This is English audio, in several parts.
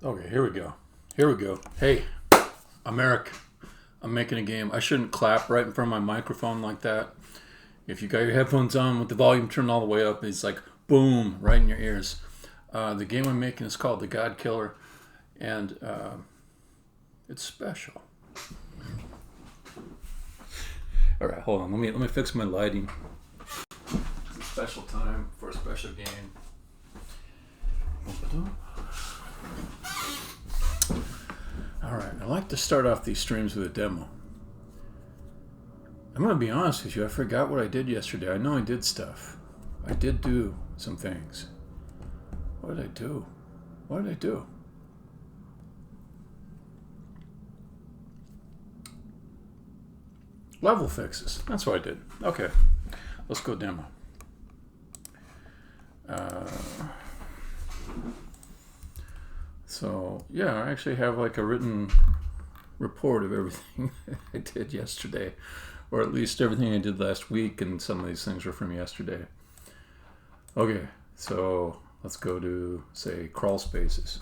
Okay, here we go. Here we go. Hey, I'm Eric. I'm making a game. I shouldn't clap right in front of my microphone like that. If you got your headphones on with the volume turned all the way up, it's like boom, right in your ears. The game I'm making is called the Godkiller, and it's special. All right, hold on. Let me fix my lighting. It's a special time for a special game. All right, I like to start off these streams with a demo. I'm going to be honest with you, I forgot what I did yesterday. I know I did stuff. I did do some things. What did I do? What did I do? Level fixes. That's what I did. Okay, let's go demo. So, yeah, I actually have like a written report of everything I did yesterday, or at least everything I did last week, and some of these things were from yesterday. Okay, so let's go to, say, crawl spaces.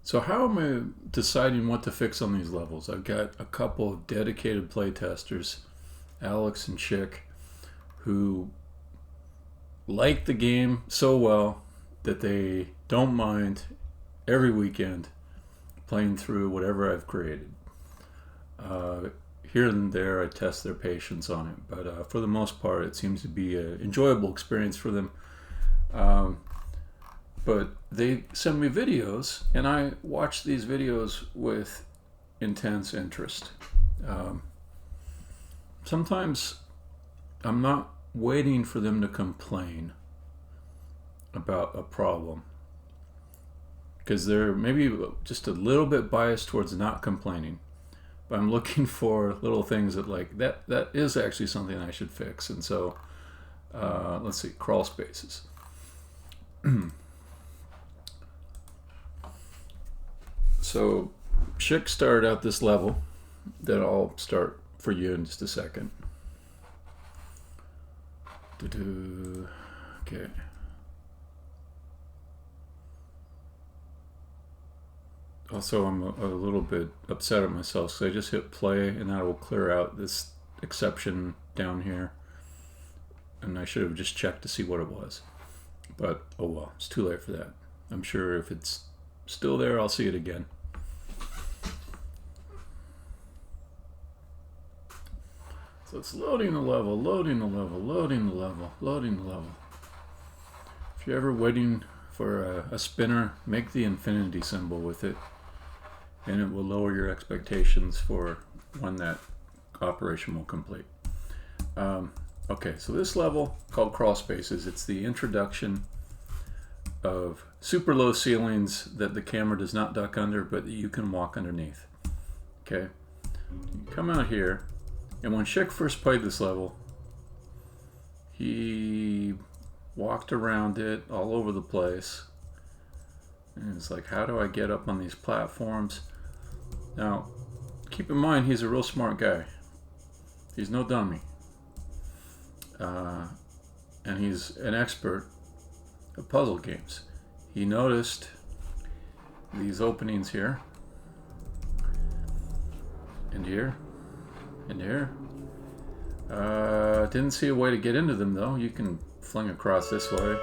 So how am I deciding what to fix on these levels? I've got a couple of dedicated playtesters, Alex and Chick, who like the game so well that they don't mind every weekend playing through whatever I've created. Here and there I test their patience on it, but for the most part it seems to be an enjoyable experience for them. But they send me videos, and I watch these videos with intense interest. Sometimes I'm not waiting for them to complain about a problem, because they're maybe just a little bit biased towards not complaining. But I'm looking for little things that, like, that is actually something I should fix. And so, let's see, crawl spaces. So, Chick started out this level that I'll start for you in just a second. Okay. Also, I'm a little bit upset at myself, so I just hit play, and that will clear out this exception down here. And I should have just checked to see what it was. But, oh well, it's too late for that. I'm sure if it's still there, I'll see it again. So it's loading the level, loading the level, loading the level, loading the level. If you're ever waiting for a spinner, make the infinity symbol with it, and it will lower your expectations for when that operation will complete. Okay, so this level, called Crawl Spaces, it's the introduction of super low ceilings that the camera does not duck under, but that you can walk underneath. Okay, you come out here, and when Chick first played this level, he walked around it all over the place, and it's like, how do I get up on these platforms? Now, keep in mind, he's a real smart guy. He's no dummy. And he's an expert at puzzle games. He noticed these openings here, and here, and here. Didn't see a way to get into them, though. You can fling across this way.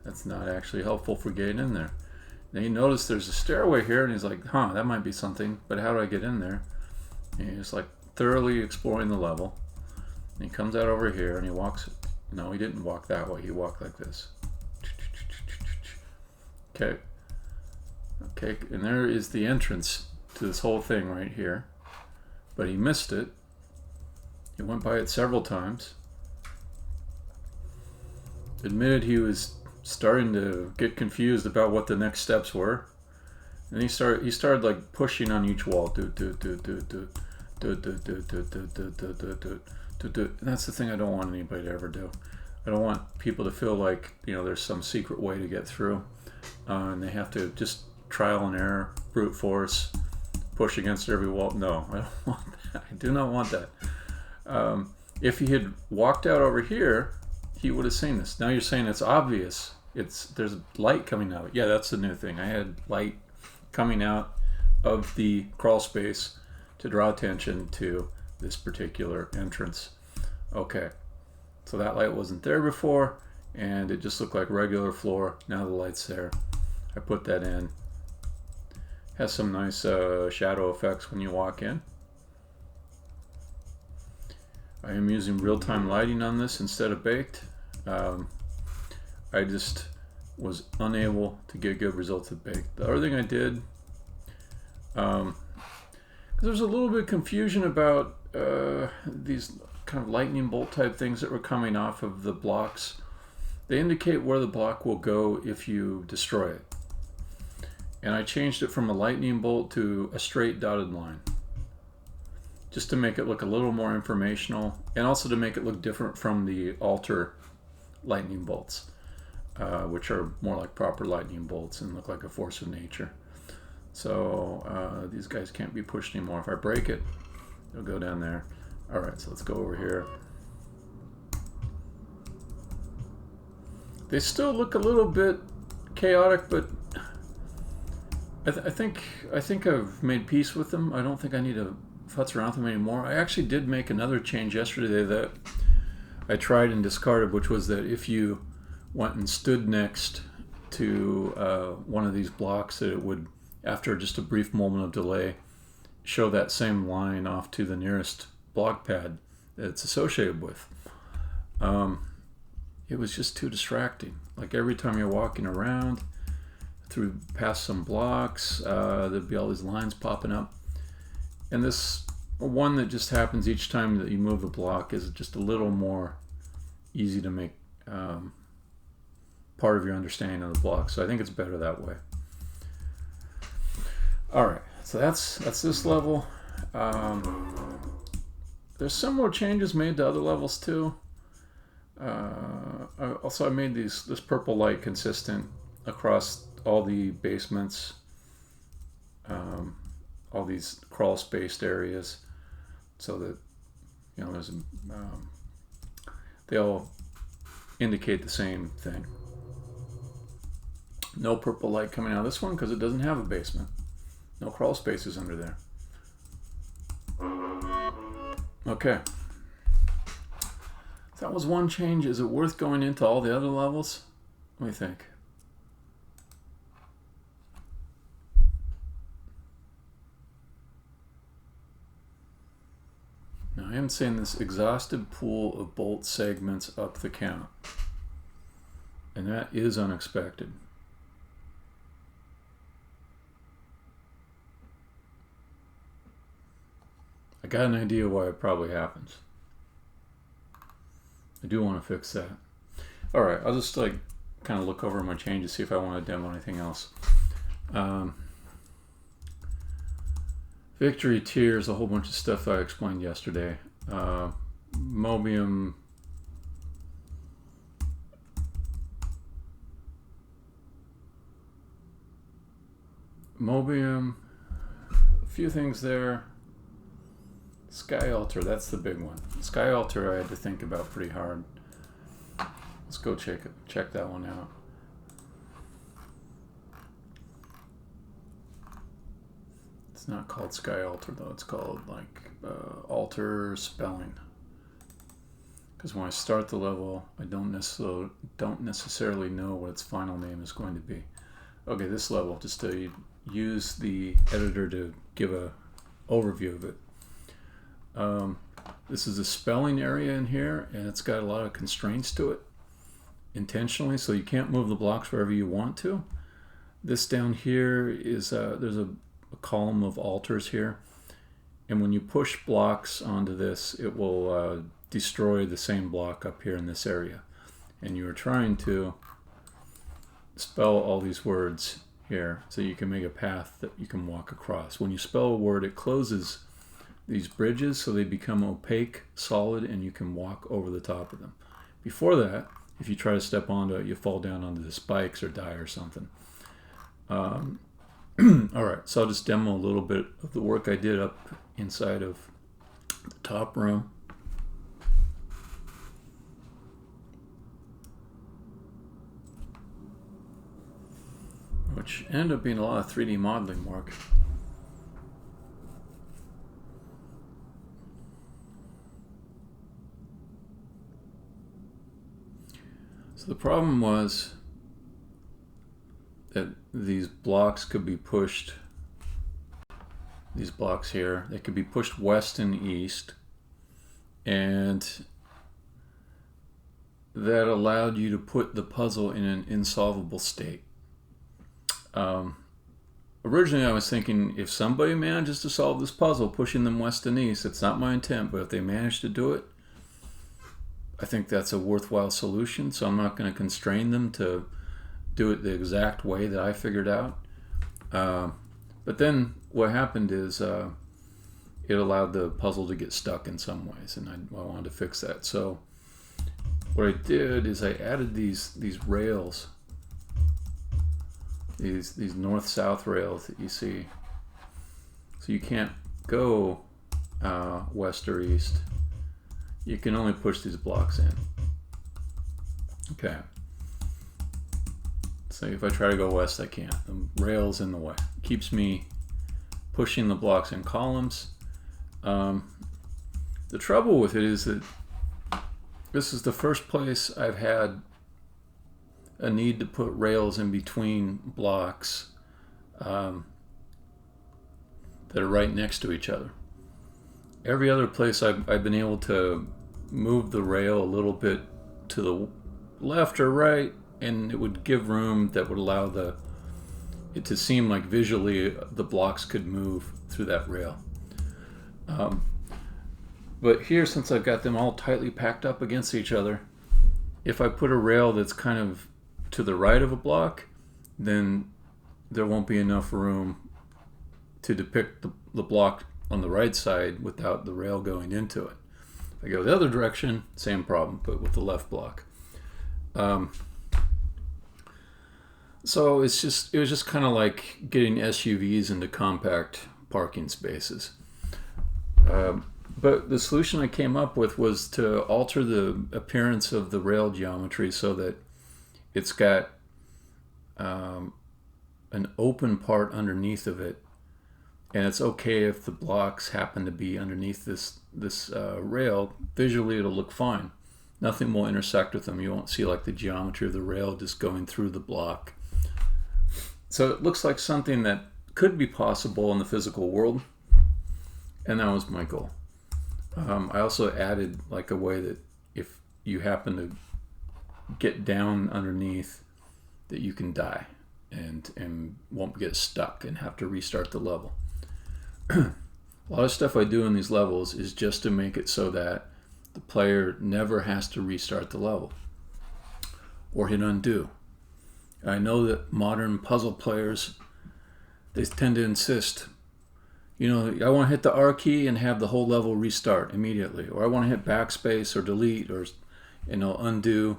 That's not actually helpful for getting in there. Then he noticed there's a stairway here, and he's like, huh, that might be something, but how do I get in there? And he's like thoroughly exploring the level. And he comes out over here, and he walks. No, he didn't walk that way. He walked like this. Okay. Okay, and there is the entrance to this whole thing right here. But he missed it. He went by it several times. Admitted he was starting to get confused about what the next steps were. And he started like pushing on each wall. And that's the thing I don't want anybody to ever do. I don't want people to feel like, you know, there's some secret way to get through, and they have to just trial and error, brute force, push against every wall. No, I don't want I do not want that. If he had walked out over here, he would have seen this. Now you're saying it's obvious. There's light coming out. Yeah, that's the new thing. I had light coming out of the crawl space to draw attention to this particular entrance. Okay, so that light wasn't there before, and it just looked like regular floor. Now the light's there. I put that in. Has some nice shadow effects when you walk in. I am using real-time lighting on this instead of baked. I just was unable to get good results with baked. The other thing I did, because there was a little bit of confusion about these kind of lightning bolt type things that were coming off of the blocks. They indicate where the block will go if you destroy it. And I changed it from a lightning bolt to a straight dotted line, just to make it look a little more informational, and also to make it look different from the altar lightning bolts, which are more like proper lightning bolts and look like a force of nature. So these guys can't be pushed anymore. If I break it, it'll go down there. All right, so let's go over here. They still look a little bit chaotic, but I think I've made peace with them. I don't think I need to futz around with them anymore. I actually did make another change yesterday that I tried and discarded, which was that if you went and stood next to one of these blocks, that it would, after just a brief moment of delay, show that same line off to the nearest block pad that it's associated with. It was just too distracting. Like every time you're walking around through past some blocks, there'd be all these lines popping up. And this one that just happens each time that you move the block is just a little more easy to make part of your understanding of the block. So I think it's better that way. All right, so that's this level. There's similar changes made to other levels too. Also, I made this purple light consistent across all the basements, all these crawl spaced areas, so that there's they all indicate the same thing. No purple light coming out of this one because it doesn't have a basement. No crawl spaces under there. Okay. That was one change. Is it worth going into all the other levels? What do you think? Now, I am saying this exhausted pool of bolt segments up the count. And that is unexpected. I got an idea why it probably happens. I do want to fix that. All right, I'll just kind of look over my changes, see if I want to demo anything else. Victory tiers, a whole bunch of stuff I explained yesterday. Mobium. A few things there. Sky Altar, that's the big one. Sky Altar I had to think about pretty hard. Let's go check that one out. It's not called Sky Altar though, it's called Altar Spelling. Because when I start the level, I don't necessarily know what its final name is going to be. Okay, this level, just to use the editor to give a overview of it. This is a spelling area in here, and it's got a lot of constraints to it intentionally, so you can't move the blocks wherever you want to. This down here is there's a column of altars here, and when you push blocks onto this, it will destroy the same block up here in this area. And you are trying to spell all these words here so you can make a path that you can walk across. When you spell a word, it closes these bridges so they become opaque, solid, and you can walk over the top of them. Before that, if you try to step onto it, you fall down onto the spikes or die or something. All right, so I'll just demo a little bit of the work I did up inside of top room. Which ended up being a lot of 3D modeling work. So the problem was that these blocks could be pushed, these blocks here, they could be pushed west and east, and that allowed you to put the puzzle in an insolvable state. Originally I was thinking, if somebody manages to solve this puzzle pushing them west and east, it's not my intent, but if they manage to do it, I think that's a worthwhile solution, so I'm not going to constrain them to do it the exact way that I figured out. But then what happened is it allowed the puzzle to get stuck in some ways, and I wanted to fix that. So what I did is I added these rails, these north-south rails that you see. So you can't go west or east. You can only push these blocks in. Okay. So if I try to go west, I can't. The rail's in the way. It keeps me pushing the blocks in columns. The trouble with it is that this is the first place I've had a need to put rails in between blocks that are right next to each other. Every other place I've been able to move the rail a little bit to the left or right, and it would give room that would allow it to seem like visually the blocks could move through that rail. But here, since I've got them all tightly packed up against each other, if I put a rail that's kind of to the right of a block, then there won't be enough room to depict the block on the right side without the rail going into it. If I go the other direction, same problem, but with the left block. So it was just kind of like getting SUVs into compact parking spaces. But the solution I came up with was to alter the appearance of the rail geometry so that it's got an open part underneath of it, and it's okay if the blocks happen to be underneath this rail. Visually it'll look fine. Nothing will intersect with them. You won't see like the geometry of the rail just going through the block. So it looks like something that could be possible in the physical world, and that was my goal. I also added like a way that if you happen to get down underneath, that you can die and won't get stuck and have to restart the level. A lot of stuff I do in these levels is just to make it so that the player never has to restart the level or hit undo. I know that modern puzzle players, they tend to insist, I want to hit the R key and have the whole level restart immediately, or I want to hit backspace or delete or undo,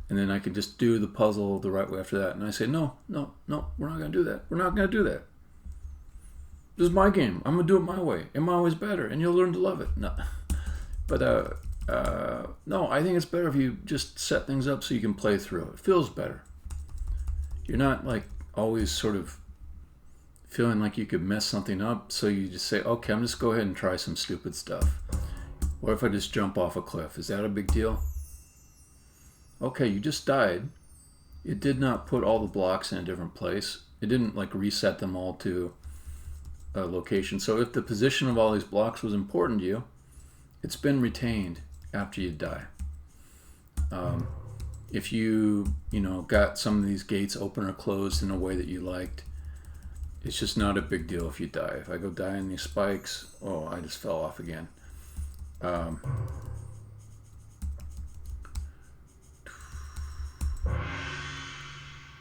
and then I can just do the puzzle the right way after that. And I say, no, we're not going to do that. We're not going to do that. This is my game. I'm going to do it my way. And my way's better, and you'll learn to love it. No. But no, I think it's better if you just set things up so you can play through. It feels better. You're not like always sort of feeling like you could mess something up, so you just say, okay, I'm just go ahead and try some stupid stuff. What if I just jump off a cliff? Is that a big deal? Okay, you just died. It did not put all the blocks in a different place. It didn't like reset them all to a location. So if the position of all these blocks was important to you, it's been retained after you die. If you got some of these gates open or closed in a way that you liked, it's just not a big deal if you die. If I go die in these spikes, I just fell off again.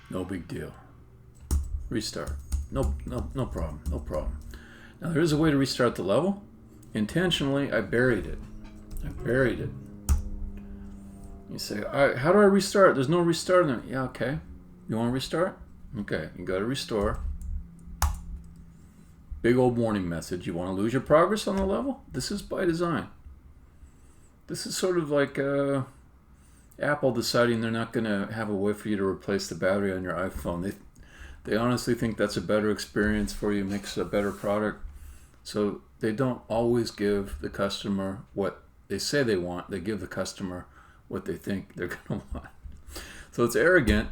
No big deal. Restart. No problem. No problem. Now there is a way to restart the level. Intentionally, I buried it. You say, how do I restart? There's no restart in there. Yeah, okay. You want to restart? Okay, you go to restore. Big old warning message. You want to lose your progress on the level? This is by design. This is sort of like Apple deciding they're not going to have a way for you to replace the battery on your iPhone. They honestly think that's a better experience for you, makes a better product. So they don't always give the customer what they say they want. They give the customer what they think they're going to want. So it's arrogant,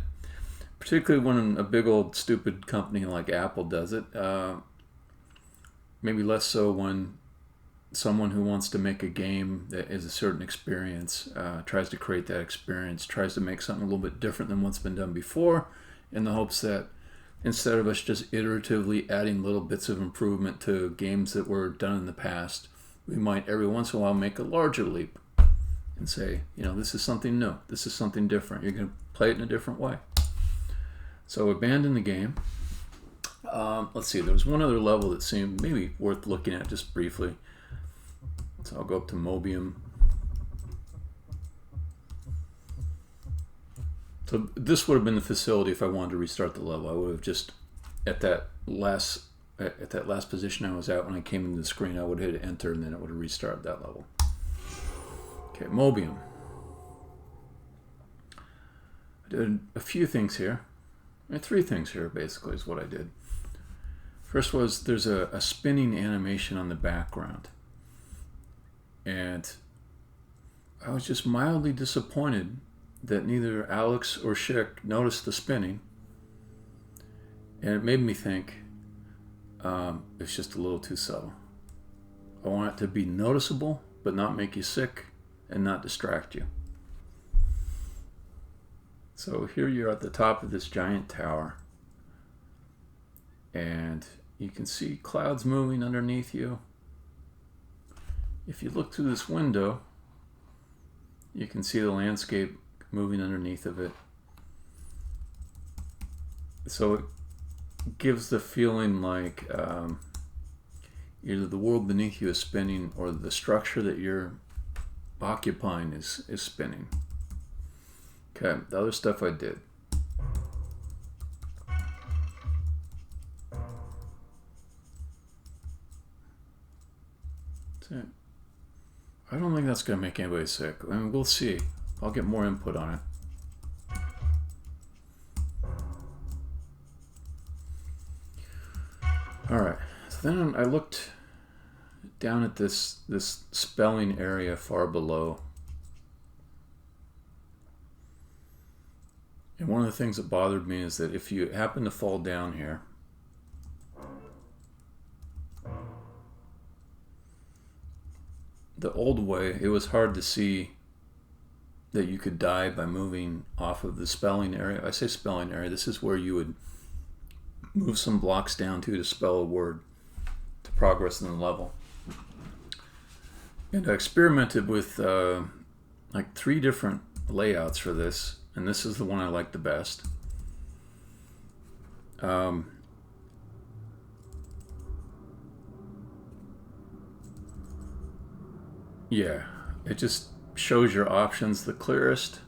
particularly when a big old stupid company like Apple does it. Maybe less so when someone who wants to make a game that is a certain experience tries to create that experience, tries to make something a little bit different than what's been done before, in the hopes that instead of us just iteratively adding little bits of improvement to games that were done in the past, we might every once in a while make a larger leap and say, this is something new, this is something different. You're going to play it in a different way. So abandon the game. Let's see, there was one other level that seemed maybe worth looking at just briefly. So I'll go up to Mobium. So this would have been the facility if I wanted to restart the level. I would have just, at that last position I was at when I came into the screen, I would hit enter and then it would have restarted that level. Okay, Mobium. I did a few things here. 3 things here basically is what I did. First was there's a spinning animation on the background. And I was just mildly disappointed that neither Alex or Schick noticed the spinning. And it made me think it's just a little too subtle. I want it to be noticeable, but not make you sick and not distract you. So here you're at the top of this giant tower. And you can see clouds moving underneath you. If you look through this window, you can see the landscape moving underneath of it. So it gives the feeling like either the world beneath you is spinning or the structure that you're occupying is spinning. Okay, the other stuff I did. That's it. I don't think that's going to make anybody sick. I mean, we'll see. I'll get more input on it. Alright, so then I looked down at this spelling area far below. And one of the things that bothered me is that if you happen to fall down here, the old way, it was hard to see that you could die by moving off of the spelling area. I say spelling area, this is where you would move some blocks down to spell a word to progress in the level. And I experimented with like 3 different layouts for this, and this is the one I like the best. Yeah, it just shows your options the clearest.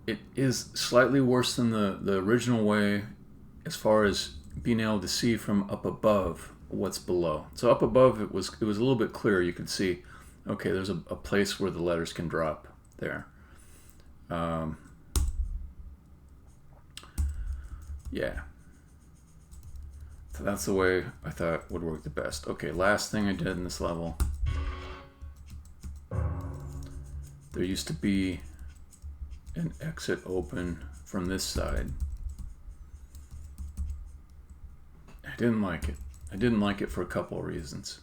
It is slightly worse than the original way as far as being able to see from up above what's below. So up above it was a little bit clearer. You could see, okay, there's a place where the letters can drop there. Yeah. So that's the way I thought would work the best. Okay, last thing I did in this level. There used to be an exit open from this side. I didn't like it. I didn't like it for a couple of reasons.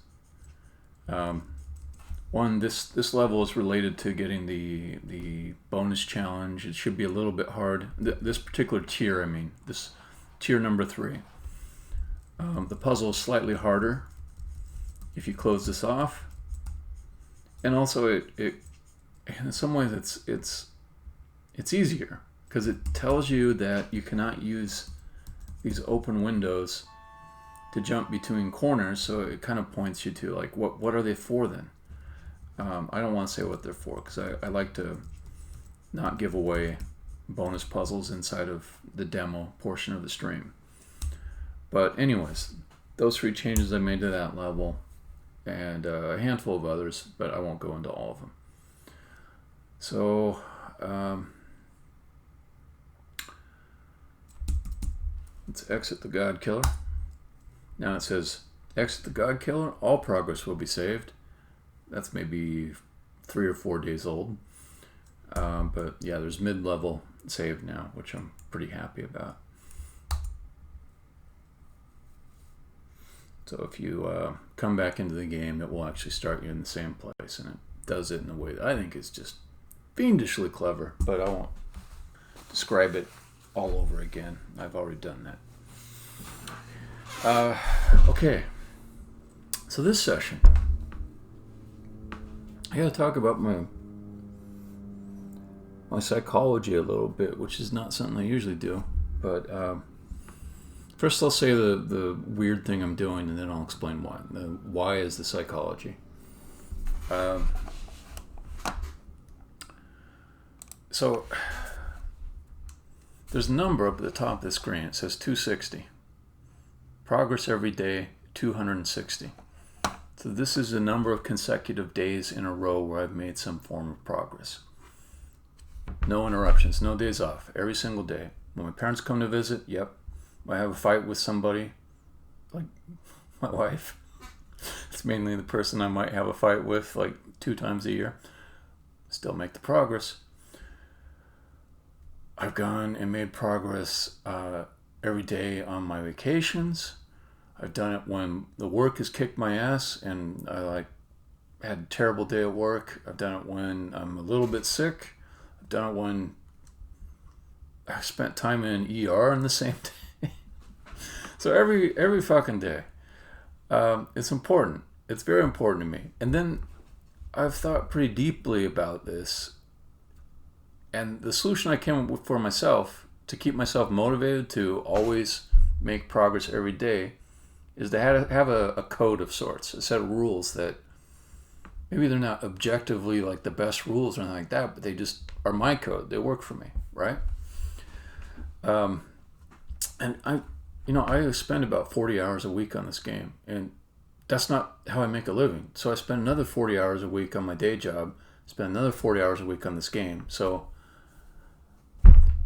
One, this level is related to getting the bonus challenge. It should be a little bit hard. This particular tier, I mean, this tier number 3. The puzzle is slightly harder if you close this off. And also it in some ways it's easier because it tells you that you cannot use these open windows to jump between corners, so it kind of points you to like what are they for then. I don't want to say what they're for because I like to not give away bonus puzzles inside of the demo portion of the stream. But anyways, those 3 changes I made to that level, and a handful of others, but I won't go into all of them. So let's exit the Godkiller. Now it says exit the Godkiller, all progress will be saved. That's maybe 3 or 4 days old. But yeah, there's mid-level saved now, which I'm pretty happy about. So if you come back into the game, it will actually start you in the same place, and it does it in a way that I think is just fiendishly clever, but I won't describe it all over again. I've already done that. Okay, so this session, I gotta talk about my psychology a little bit, which is not something I usually do, but first I'll say the weird thing I'm doing, and then I'll explain why. The why is the psychology. So there's a number up at the top of the screen. It says 260. Progress every day, 260. So this is a number of consecutive days in a row where I've made some form of progress. No interruptions, no days off, every single day. When my parents come to visit, yep. I have a fight with somebody, like my wife. It's mainly the person I might have a fight with like 2 times a year. Still make the progress. I've gone and made progress every day on my vacations. I've done it when the work has kicked my ass and I had a terrible day at work. I've done it when I'm a little bit sick. I've done it when I spent time in an ER in the same day. So every fucking day. It's important. It's very important to me. And then I've thought pretty deeply about this. And the solution I came up with for myself to keep myself motivated to always make progress every day is to have a code of sorts, a set of rules that maybe they're not objectively like the best rules or anything like that, but they just are my code. They work for me, right? And I spend about 40 hours a week on this game, and that's not how I make a living. So I spend another 40 hours a week on my day job, spend another 40 hours a week on this game. So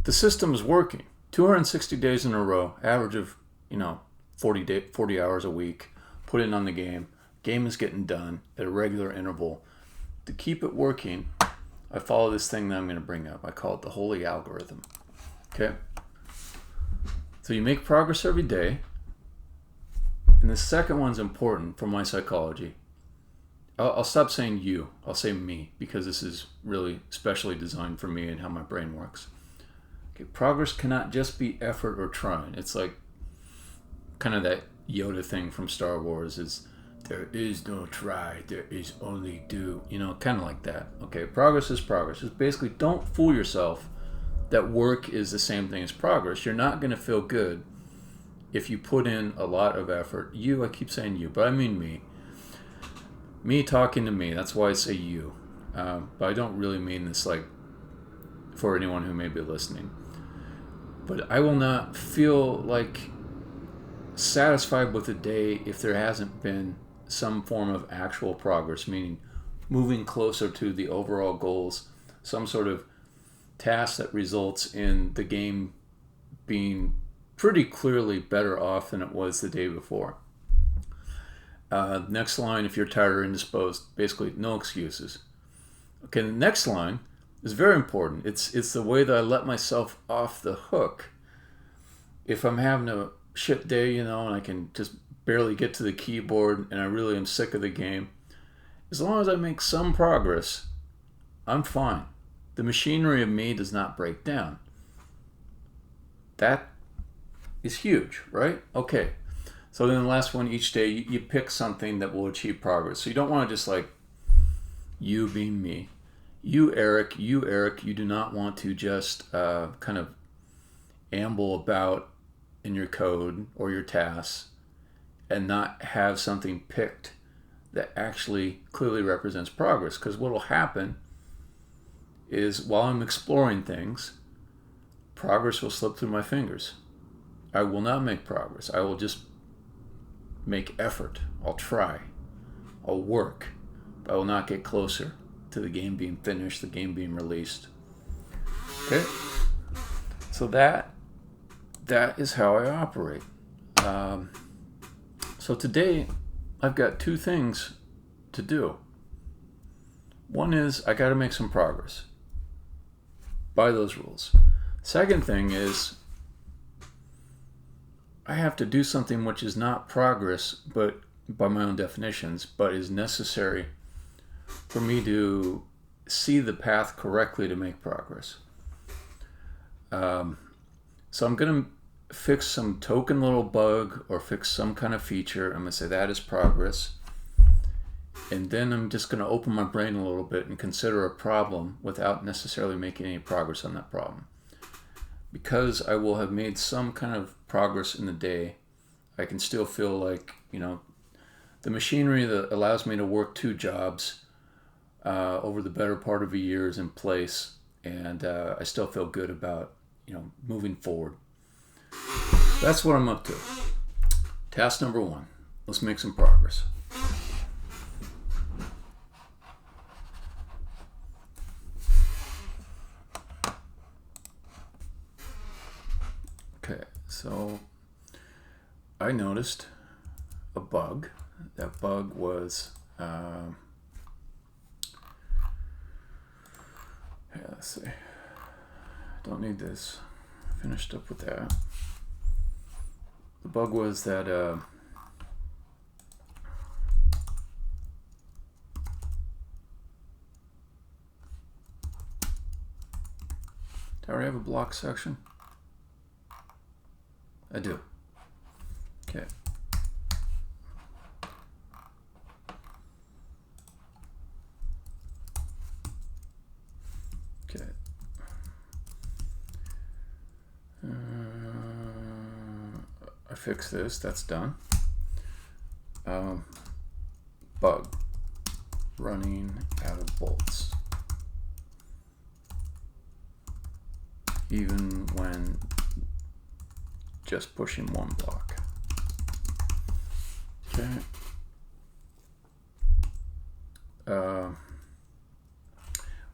the system is working. 260 days in a row, average of 40 hours a week, put in on the game. Game is getting done at a regular interval. To keep it working, I follow this thing that I'm going to bring up. I call it the holy algorithm. Okay? So you make progress every day. And the second one's important for my psychology. I'll stop saying you. I'll say me, because this is really specially designed for me and how my brain works. Okay, progress cannot just be effort or trying. It's like kind of that Yoda thing from Star Wars is there is no try, there is only do. Kind of like that. Okay, progress is progress. Just basically don't fool yourself that work is the same thing as progress. You're not going to feel good if you put in a lot of effort. I keep saying you, but I mean me. Me talking to me, that's why I say you. But I don't really mean this like for anyone who may be listening. But I will not feel like satisfied with a day if there hasn't been some form of actual progress, meaning moving closer to the overall goals, some sort of task that results in the game being pretty clearly better off than it was the day before. Next line, if you're tired or indisposed, basically no excuses. Okay, the next line is very important. It's the way that I let myself off the hook. If I'm having a shit day, and I can just barely get to the keyboard and I really am sick of the game, as long as I make some progress, I'm fine. The machinery of me does not break down. That is huge, right? Okay. So then the last one, each day, you pick something that will achieve progress. So you don't want to just like you being me. You, Eric, you do not want to just kind of amble about in your code or your tasks and not have something picked that actually clearly represents progress. Because what will happen is while I'm exploring things, progress will slip through my fingers. I will not make progress. I will just make effort. I'll try. I'll work, but I will not get closer to the game being finished, the game being released. Okay, so that is how I operate. So today I've got two things to do. One is I got to make some progress by those rules. Second thing is I have to do something which is not progress, but by my own definitions, but is necessary for me to see the path correctly to make progress. So I'm going to fix some token little bug or fix some kind of feature. I'm going to say that is progress. And then I'm just going to open my brain a little bit and consider a problem without necessarily making any progress on that problem. Because I will have made some kind of progress in the day, I can still feel like, the machinery that allows me to work 2 jobs over the better part of a year is in place, and I still feel good about, moving forward. That's what I'm up to. Task number 1. Let's make some progress. Okay, so I noticed a bug. That bug was, let's see. Don't need this. Finished up with that. The bug was that did I already have a block section? I do. Okay. Okay. I fixed this. That's done. Bug. Running out of bolts. Even when just pushing 1 block. Okay.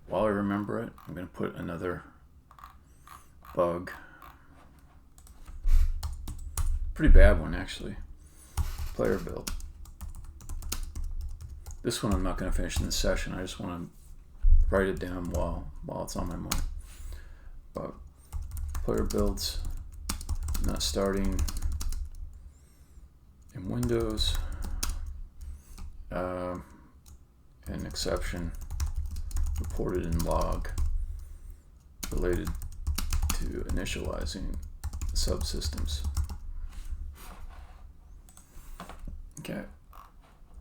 While I remember it, I'm going to put another bug. Pretty bad one, actually. Player build. This one I'm not going to finish in this session. I just want to write it down while it's on my mind. But player builds not starting in Windows. An exception reported in log related to initializing subsystems. Okay,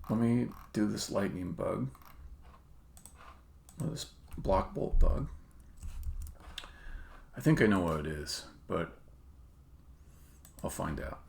let me do this lightning bug, or this block bolt bug. I think I know what it is, but I'll find out.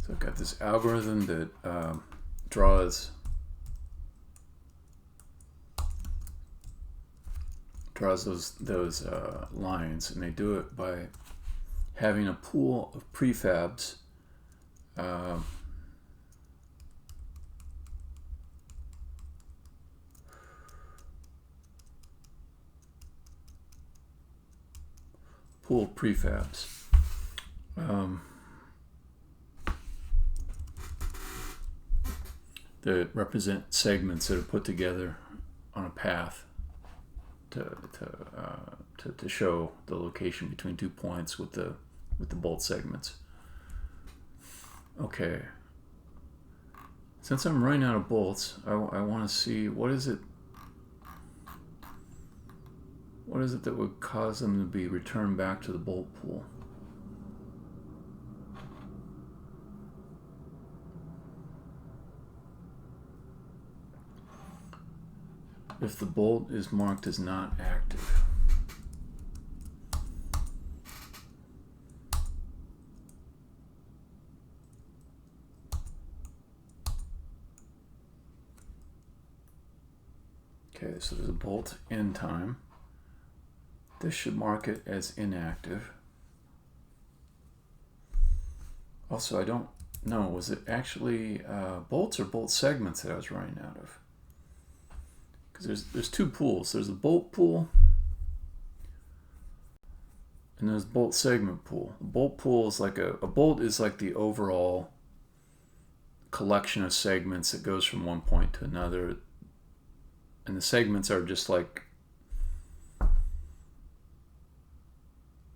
So I've got this algorithm that draws those lines, and they do it by having a pool of prefabs that represent segments that are put together on a path to show the location between 2 points with the bolt segments. Okay. Since I'm running out of bolts, I want to see what is it that would cause them to be returned back to the bolt pool. if the bolt is marked as not active. Okay, so there's a bolt end time. This should mark it as inactive. Also, I don't know, was it actually bolts or bolt segments that I was running out of? Because there's two pools. There's a bolt pool and there's bolt segment pool. The bolt pool is like a bolt is like the overall collection of segments that goes from one point to another. And the segments are just like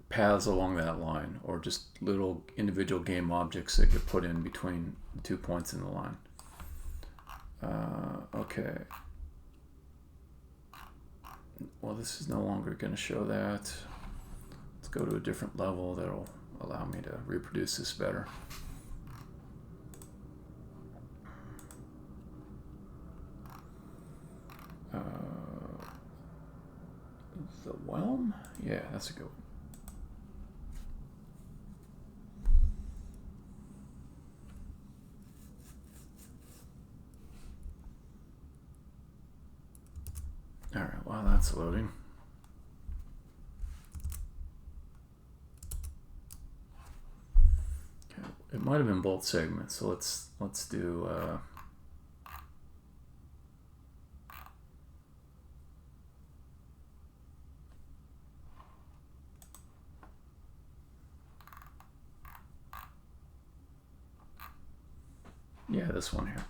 paths along that line, or just little individual game objects that get put in between the 2 points in the line. Okay. Well, this is no longer going to show that. Let's go to a different level that'll allow me to reproduce this better. The Whelm? Yeah, that's a good one. Alright, while that's loading. Okay, it might have been bolt segments, so let's do yeah, this one here.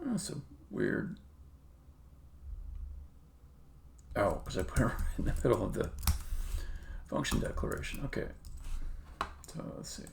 That's a weird. Oh, because I put it right in the middle of the function declaration. Okay. So let's see.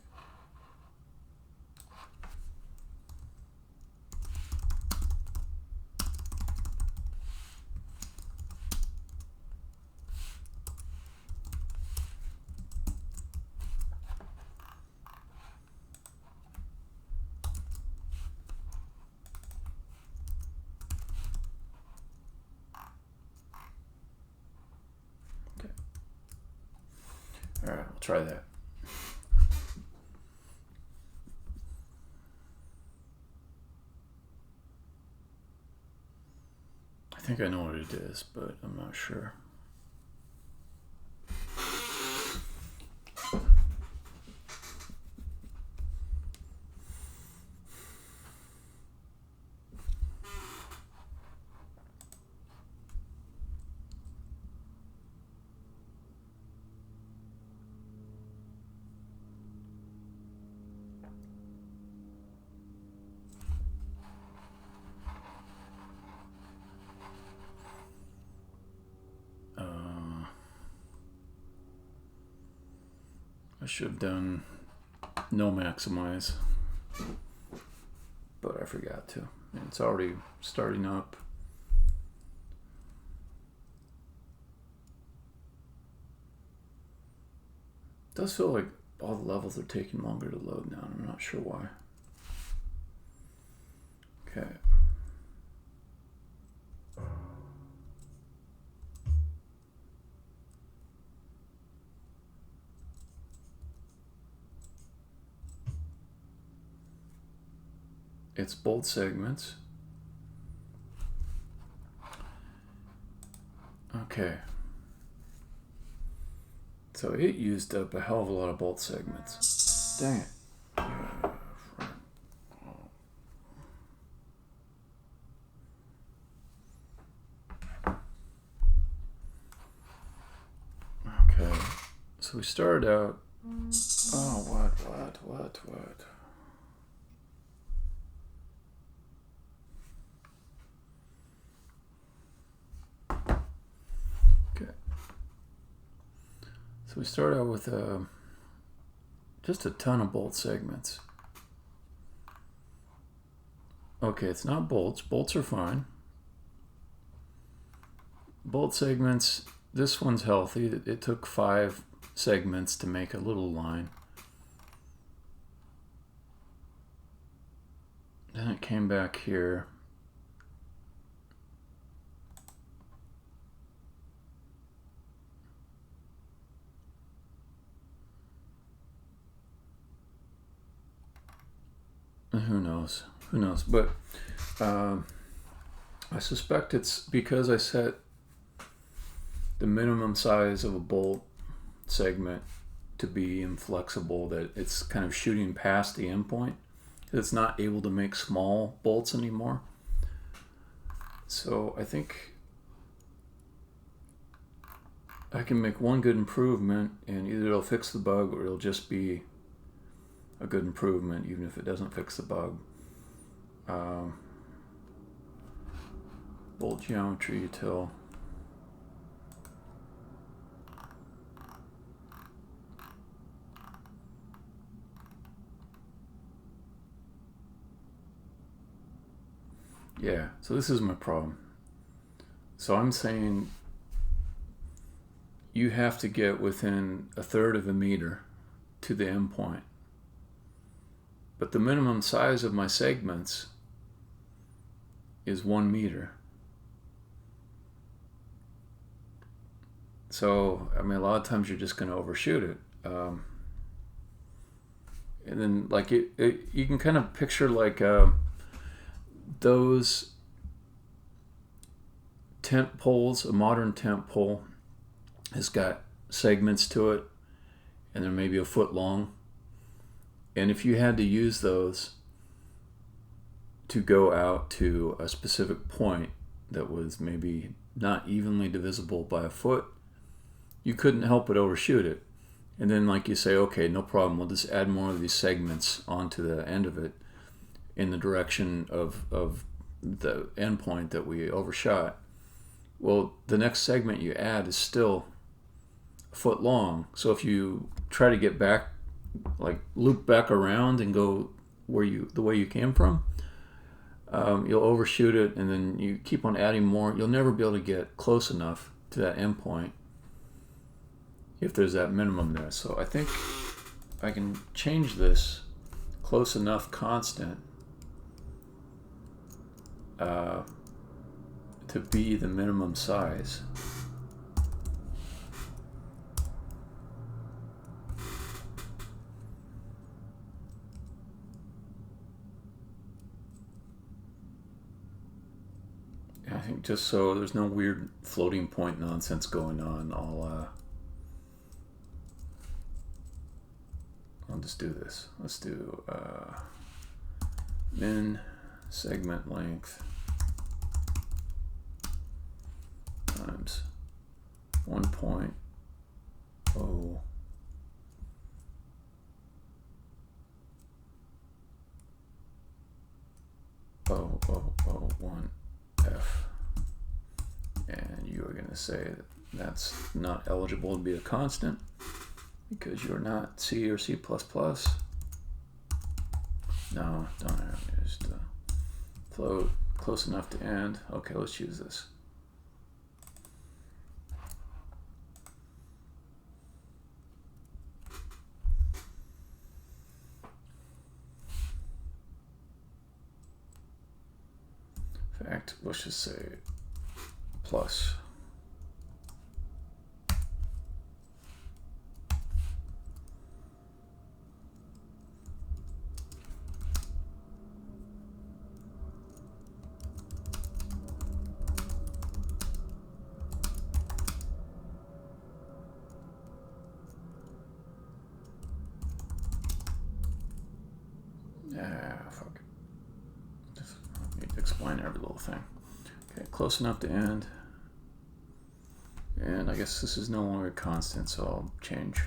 All right, we'll try that. I think I know what it is, but I'm not sure. I should have done no maximize, but I forgot to. And it's already starting up. It does feel like all the levels are taking longer to load now. I'm not sure why. Okay. It's bolt segments. Okay. So it used up a hell of a lot of bolt segments. Dang it. Okay. So we started out. Oh, what? So we start out with just a ton of bolt segments. Okay, it's not bolts. Bolts are fine. Bolt segments, this one's healthy. It took 5 segments to make a little line. Then it came back here. And who knows? Who knows? But I suspect it's because I set the minimum size of a bolt segment to be inflexible that it's kind of shooting past the endpoint. It's not able to make small bolts anymore. So I think I can make one good improvement, and either it'll fix the bug or it'll just be a good improvement, even if it doesn't fix the bug. Bolt geometry util. Yeah, so this is my problem. So I'm saying you have to get within 1/3 of a meter to the endpoint. But the minimum size of my segments is 1 meter. So, I mean, a lot of times you're just going to overshoot it. And then, like, you can kind of picture, like, those tent poles. A modern tent pole has got segments to it, and they're maybe 1 foot long. And if you had to use those to go out to a specific point that was maybe not evenly divisible by 1 foot, you couldn't help but overshoot it. And then, like, you say, okay, no problem, we'll just add more of these segments onto the end of it in the direction of the endpoint that we overshot. Well, the next segment you add is still 1 foot long. So if you try to get back, like loop back around and go the way you came from, you'll overshoot it, and then you keep on adding more. You'll never be able to get close enough to that endpoint if there's that minimum there. So I think I can change this close enough constant to be the minimum size. I think just so there's no weird floating point nonsense going on, I'll just do this. Let's do min segment length times 1.0 0.001 F, and you are going to say that that's not eligible to be a constant because you're not C or C++. No, don't have to use the float close enough to end. Okay, let's use this. In fact, let's just say plus. Fuck it. Just need to explain every little thing. Okay, close enough to end. And I guess this is no longer constant, so I'll change.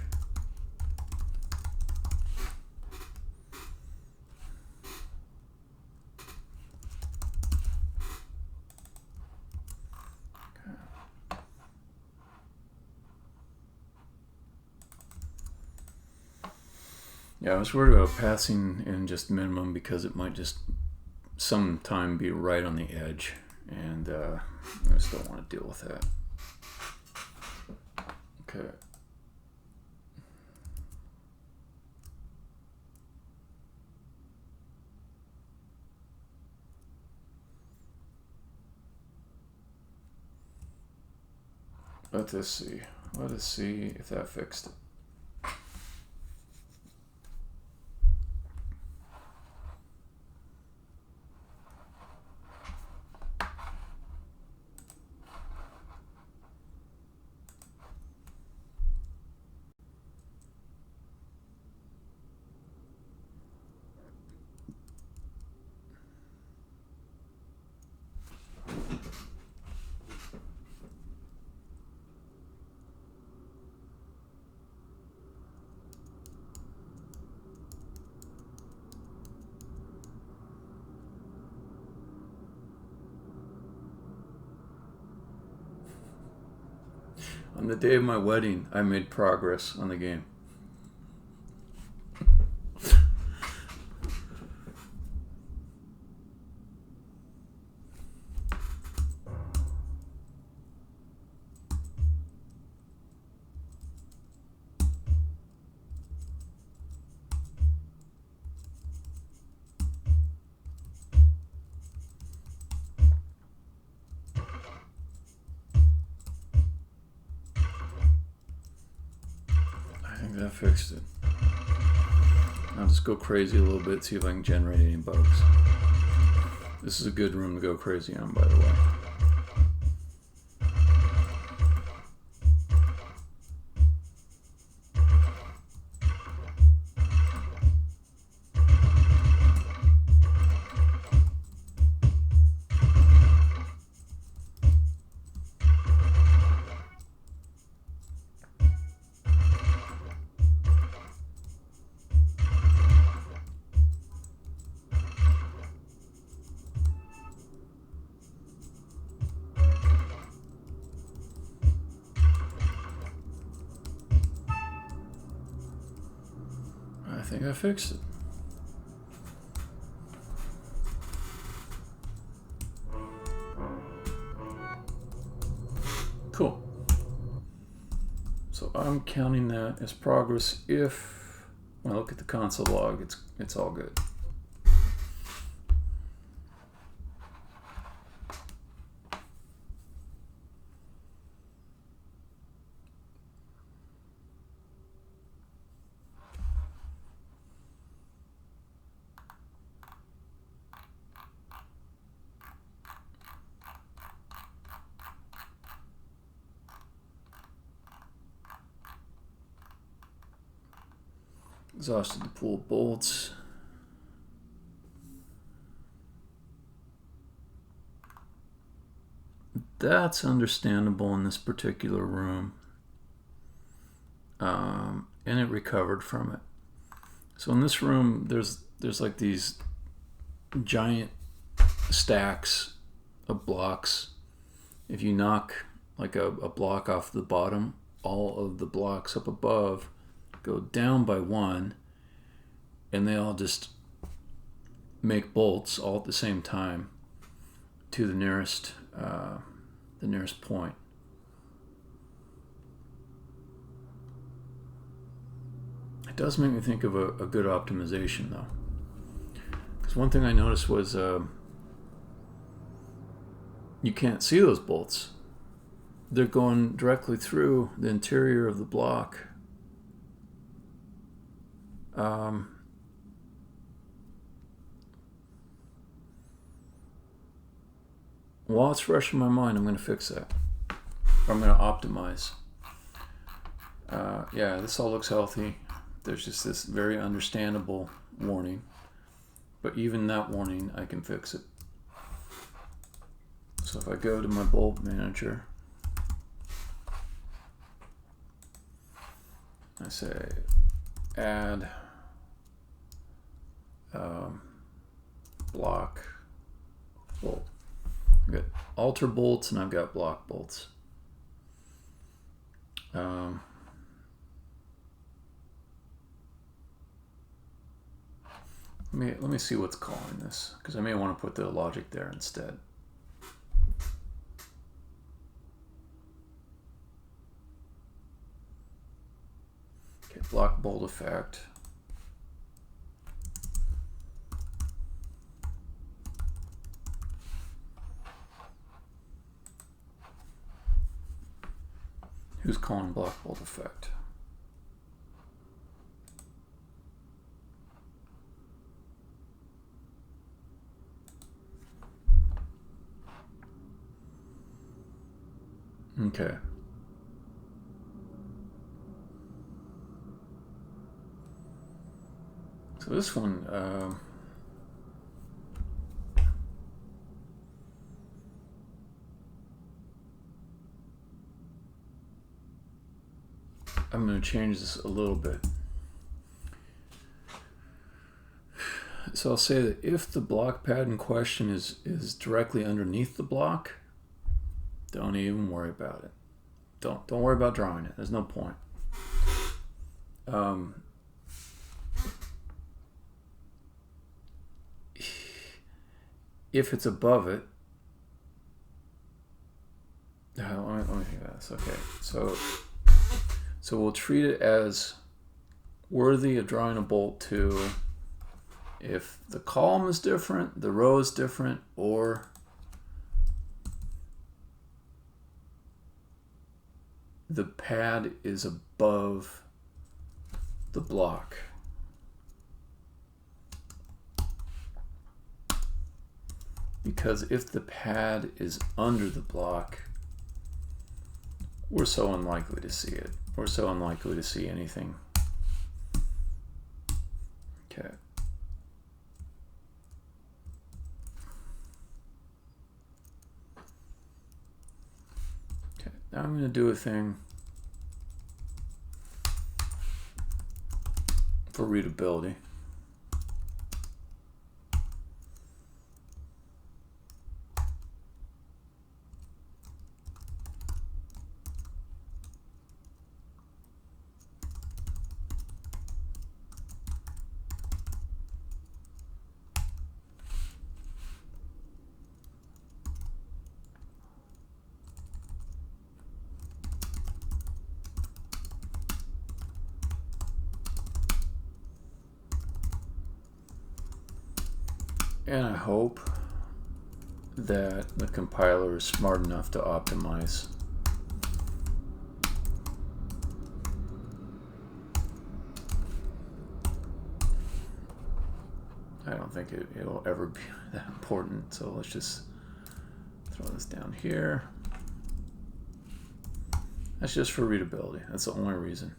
Yeah, I was worried about passing in just minimum because it might just sometime be right on the edge, and I just don't want to deal with that. Okay. Let us see. Let us see if that fixed it. On the day of my wedding, I made progress on the game. That fixed it. I'll just go crazy a little bit, see if I can generate any bugs. This is a good room to go crazy on, by the way. I think I fixed it. Cool. So I'm counting that as progress if, when I look at the console log, it's all good. Exhausted the pool of bolts. That's understandable in this particular room. And it recovered from it. So in this room, there's like these giant stacks of blocks. If you knock like a block off the bottom, all of the blocks up above go down by one, and they all just make bolts all at the same time to the nearest point. It does make me think of a good optimization, though, because one thing I noticed was you can't see those bolts. They're going directly through the interior of the block. While it's fresh in my mind, I'm going to fix that. Or I'm going to optimize. Yeah, this all looks healthy. There's just this very understandable warning. But even that warning, I can fix it. So if I go to my bolt manager, I say add block bolt. I've got alter bolts and I've got block bolts. Let me see what's calling this, because I may want to put the logic there instead. Okay, block bold effect. Who's calling block bold effect? Okay. So this one, I'm going to change this a little bit. So I'll say that if the block pad in question is directly underneath the block, don't even worry about it. Don't worry about drawing it. There's no point. If it's above it, let me think of this. Okay, so we'll treat it as worthy of drawing a bolt to if the column is different, the row is different, or the pad is above the block. Because if the pad is under the block, we're so unlikely to see it. We're so unlikely to see anything. Okay. Okay, now I'm going to do a thing for readability. And I hope that the compiler is smart enough to optimize. I don't think it'll ever be that important, so let's just throw this down here. That's just for readability. That's the only reason.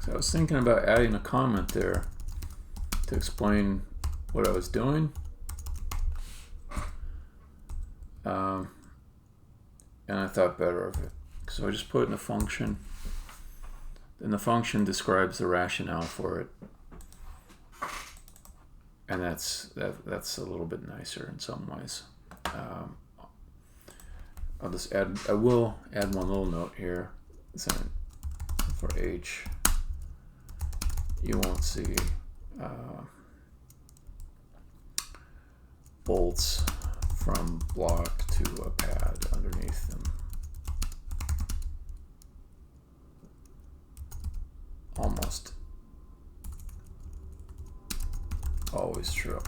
I was thinking about adding a comment there to explain what I was doing. And I thought better of it. So I just put it in a function. And the function describes the rationale for it. And that's a little bit nicer in some ways. I will add one little note here. So for H, you won't see bolts from block to a pad underneath them. Almost always true.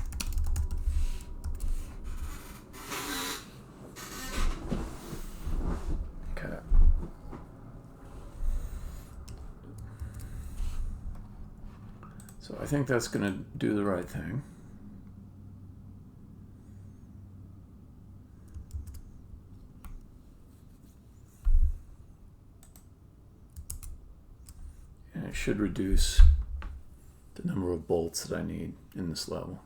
Okay. So I think that's going to do the right thing. And it should reduce the number of bolts that I need in this level.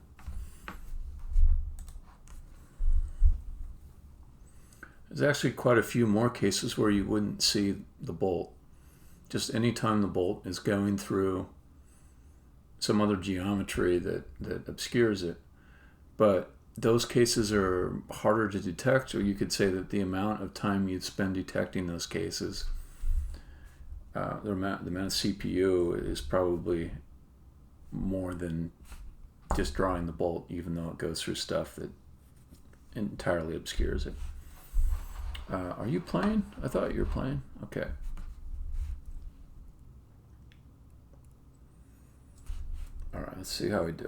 There's actually quite a few more cases where you wouldn't see the bolt. Just anytime the bolt is going through some other geometry that obscures it. But those cases are harder to detect, or you could say that the amount of time you'd spend detecting those cases, the amount of CPU is probably more than just drawing the bolt, even though it goes through stuff that entirely obscures it. Are you playing? I thought you were playing. Okay. All right, let's see how we do.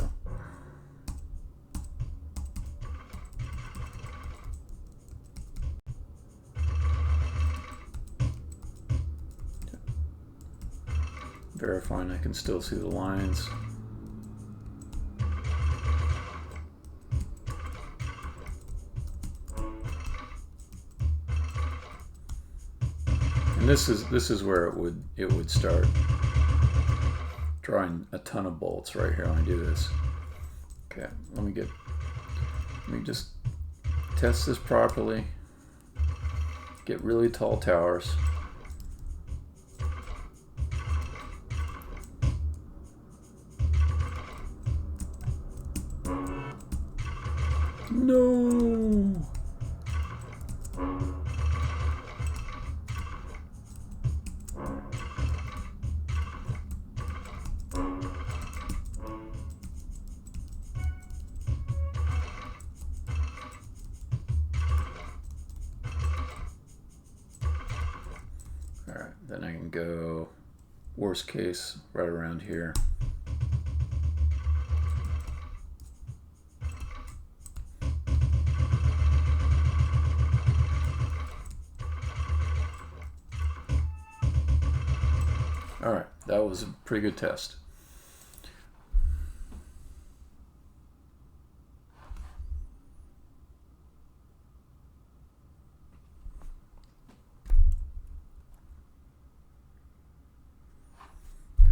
Verifying I can still see the lines. And this is where it would start drawing a ton of bolts right here when I do this. Okay, let me just test this properly. Get really tall towers. No. All right, then I can go worst case right around here. All right, that was a pretty good test.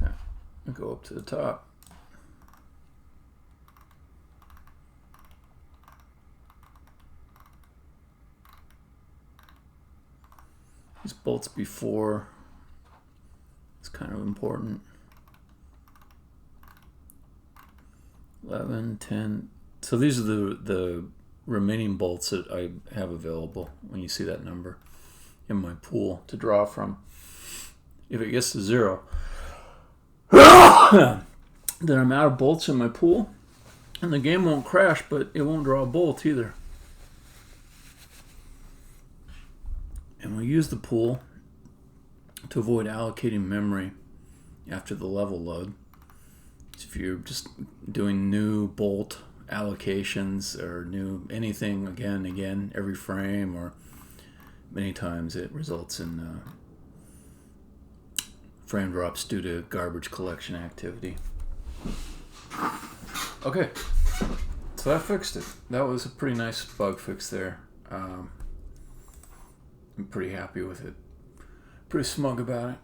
Okay, I'll go up to the top. These bolts before. It's kind of important. 11, 10. So these are the remaining bolts that I have available when you see that number in my pool to draw from. If it gets to 0, then I'm out of bolts in my pool, and the game won't crash, but it won't draw a bolt either. And we'll use the pool to avoid allocating memory after the level load. So if you're just doing new bolt allocations or new anything again every frame, or many times, it results in frame drops due to garbage collection activity. Okay, so that fixed it. That was a pretty nice bug fix there. I'm pretty happy with it. Pretty smug about it.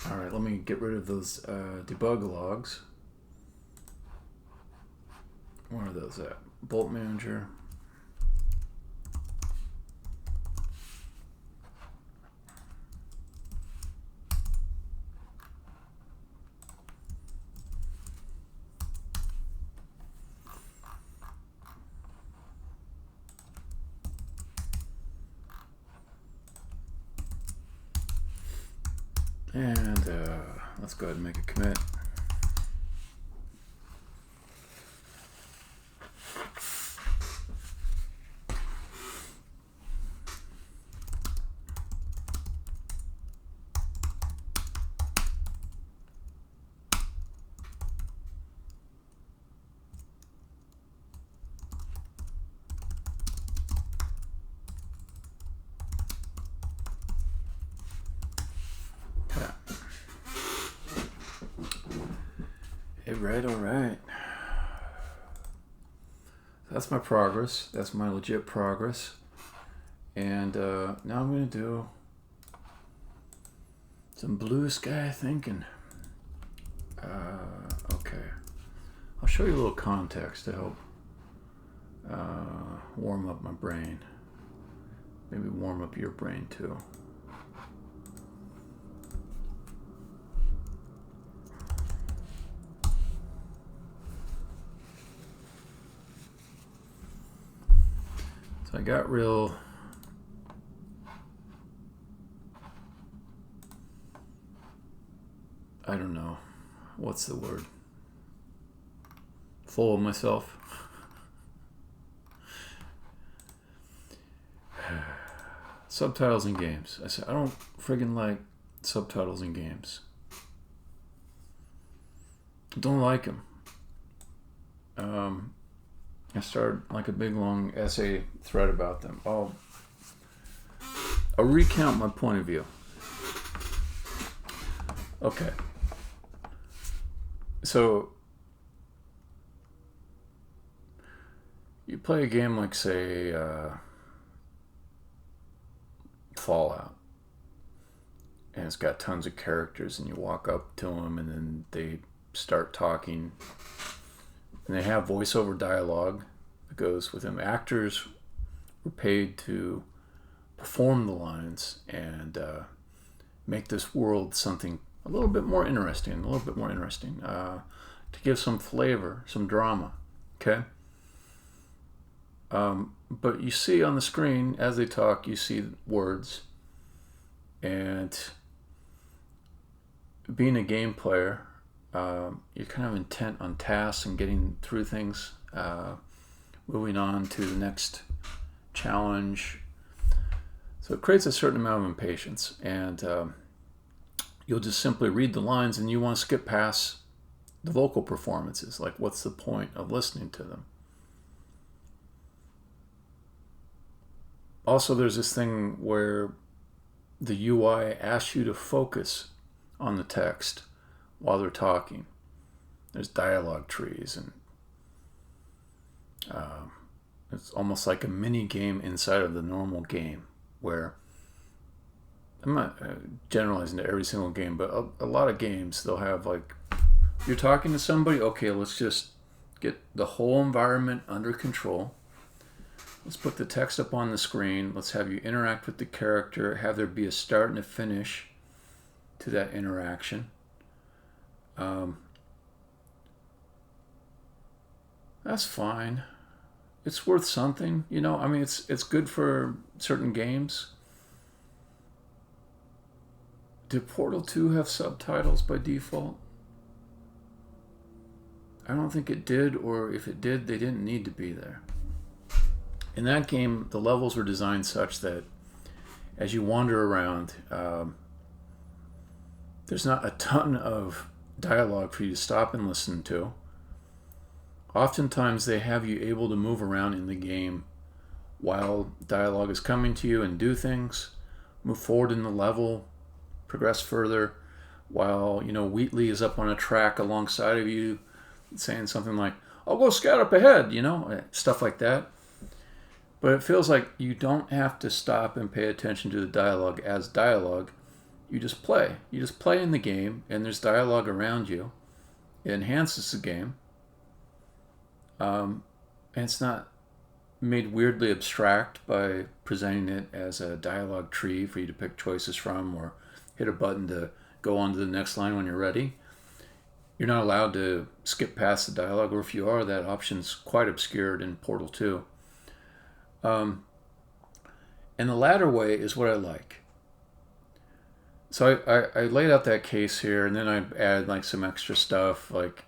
All right, let me get rid of those debug logs. Where are those at? Bolt Manager. And let's go ahead and make a commit. All right. That's my progress. That's my legit progress. And now I'm going to do some blue sky thinking. Okay. I'll show you a little context to help warm up my brain. maybe warm up your brain too. So I got real... I don't know. What's the word? Full of myself. Subtitles in games. I said, I don't friggin' like subtitles in games. Don't like them. I started like a big long essay thread about them. I'll recount my point of view. Okay. So, you play a game like, say, Fallout, and it's got tons of characters, and you walk up to them, and then they start talking, and they have voiceover dialogue that goes with them. Actors were paid to perform the lines and make this world something a little bit more interesting, to give some flavor, some drama, okay? But you see on the screen, as they talk, you see words, and being a game player, you're kind of intent on tasks and getting through things, moving on to the next challenge. So it creates a certain amount of impatience, and you'll just simply read the lines, and you want to skip past the vocal performances. Like, what's the point of listening to them? Also, there's this thing where the UI asks you to focus on the text while they're talking. There's dialogue trees, and it's almost like a mini game inside of the normal game, where I'm not generalizing to every single game, but a lot of games, they'll have like, you're talking to somebody, okay, let's just get the whole environment under control. Let's put the text up on the screen. Let's have you interact with the character, have there be a start and a finish to that interaction. That's fine. It's worth something, you know. I mean, it's good for certain games. Did Portal 2 have subtitles by default? I don't think it did, or if it did, they didn't need to be there. In that game, the levels were designed such that as you wander around, there's not a ton of dialogue for you to stop and listen to. Oftentimes, they have you able to move around in the game while dialogue is coming to you and do things, move forward in the level, progress further, while, you know, Wheatley is up on a track alongside of you saying something like, I'll go scout up ahead, you know, stuff like that. But it feels like you don't have to stop and pay attention to the dialogue as dialogue. You just play. You just play in the game, and there's dialogue around you. It enhances the game. And it's not made weirdly abstract by presenting it as a dialogue tree for you to pick choices from, or hit a button to go on to the next line when you're ready. You're not allowed to skip past the dialogue, or if you are, that option's quite obscured in Portal 2. And the latter way is what I like. So I laid out that case here, and then I added like some extra stuff, like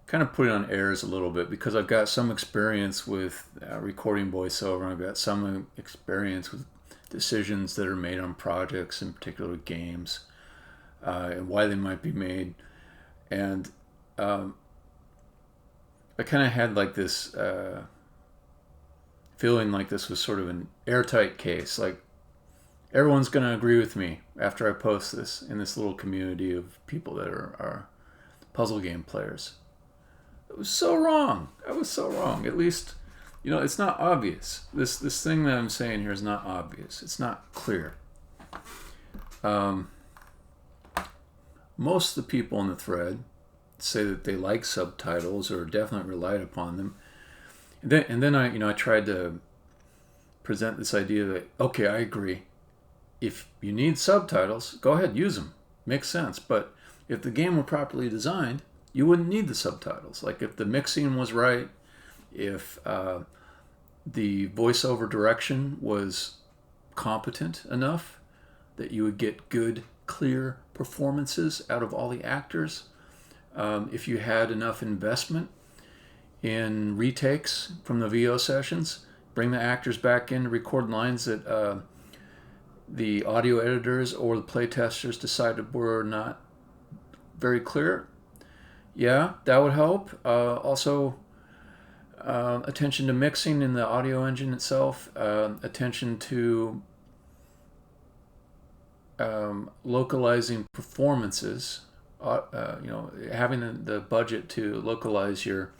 kind of put it on airs a little bit, because I've got some experience with recording voiceover. I've got some experience with decisions that are made on projects, in particular games, and why they might be made. And I kind of had like this feeling like this was sort of an airtight case. Like, everyone's going to agree with me after I post this in this little community of people that are puzzle game players. It was so wrong. I was so wrong. At least, you know, it's not obvious. This thing that I'm saying here is not obvious. It's not clear. Most of the people in the thread say that they like subtitles or definitely relied upon them. And then I tried to present this idea that, okay, I agree. If you need subtitles, go ahead, use them. Makes sense. But if the game were properly designed, you wouldn't need the subtitles. Like if the mixing was right, if the voiceover direction was competent enough that you would get good, clear performances out of all the actors, if you had enough investment in retakes from the VO sessions, bring the actors back in to record lines that the audio editors or the play testers decided were not very clear. Yeah, that would help. Also, attention to mixing in the audio engine itself, attention to localizing performances, having the budget to localize your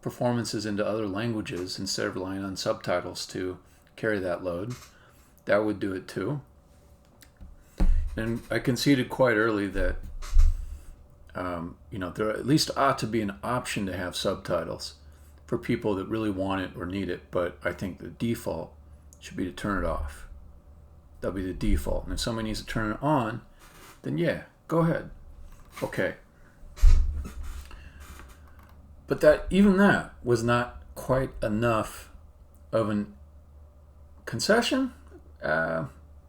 performances into other languages instead of relying on subtitles to carry that load. That would do it too. And I conceded quite early that there at least ought to be an option to have subtitles for people that really want it or need it, but I think the default should be to turn it off. That'll be the default. And if somebody needs to turn it on, then yeah, go ahead. Okay. But even that was not quite enough of an concession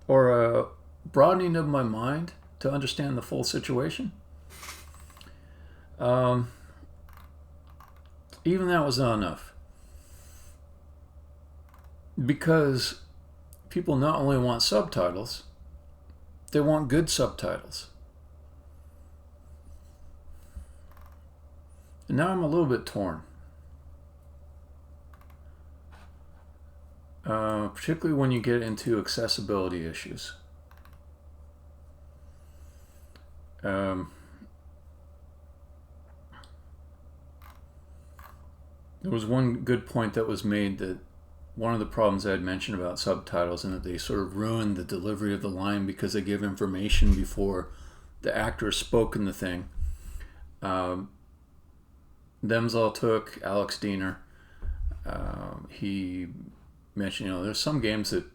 or a broadening of my mind to understand the full situation. Even that was not enough. Because people not only want subtitles, they want good subtitles. And now I'm a little bit torn. Particularly when you get into accessibility issues. There was one good point that was made, that one of the problems I had mentioned about subtitles, and that they sort of ruined the delivery of the line because they give information before the actor has spoken the thing. Them's all took Alex Diener. He mentioned, there's some games that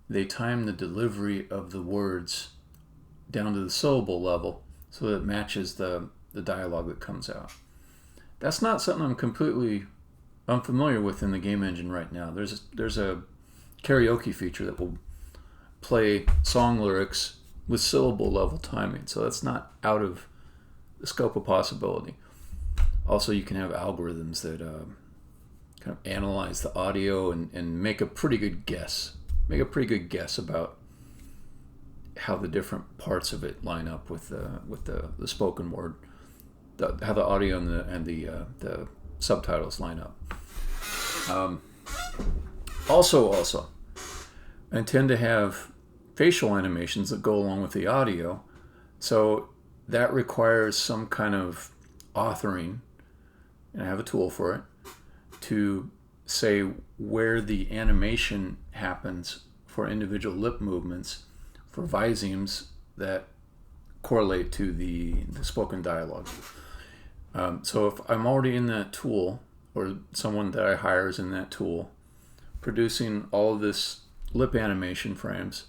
they time the delivery of the words down to the syllable level so that it matches the dialogue that comes out. That's not something I'm completely unfamiliar with in the game engine right now. There's a karaoke feature that will play song lyrics with syllable level timing, so that's not out of the scope of possibility. Also, you can have algorithms that kind of analyze the audio and make a pretty good guess. Make a pretty good guess about how the different parts of it line up with the spoken word, how the audio and the subtitles line up. Also, I tend to have facial animations that go along with the audio, so that requires some kind of authoring, and I have a tool for it, to say where the animation happens for individual lip movements for visemes that correlate to the spoken dialogue. So if I'm already in that tool, or someone that I hire is in that tool, producing all of this lip animation frames,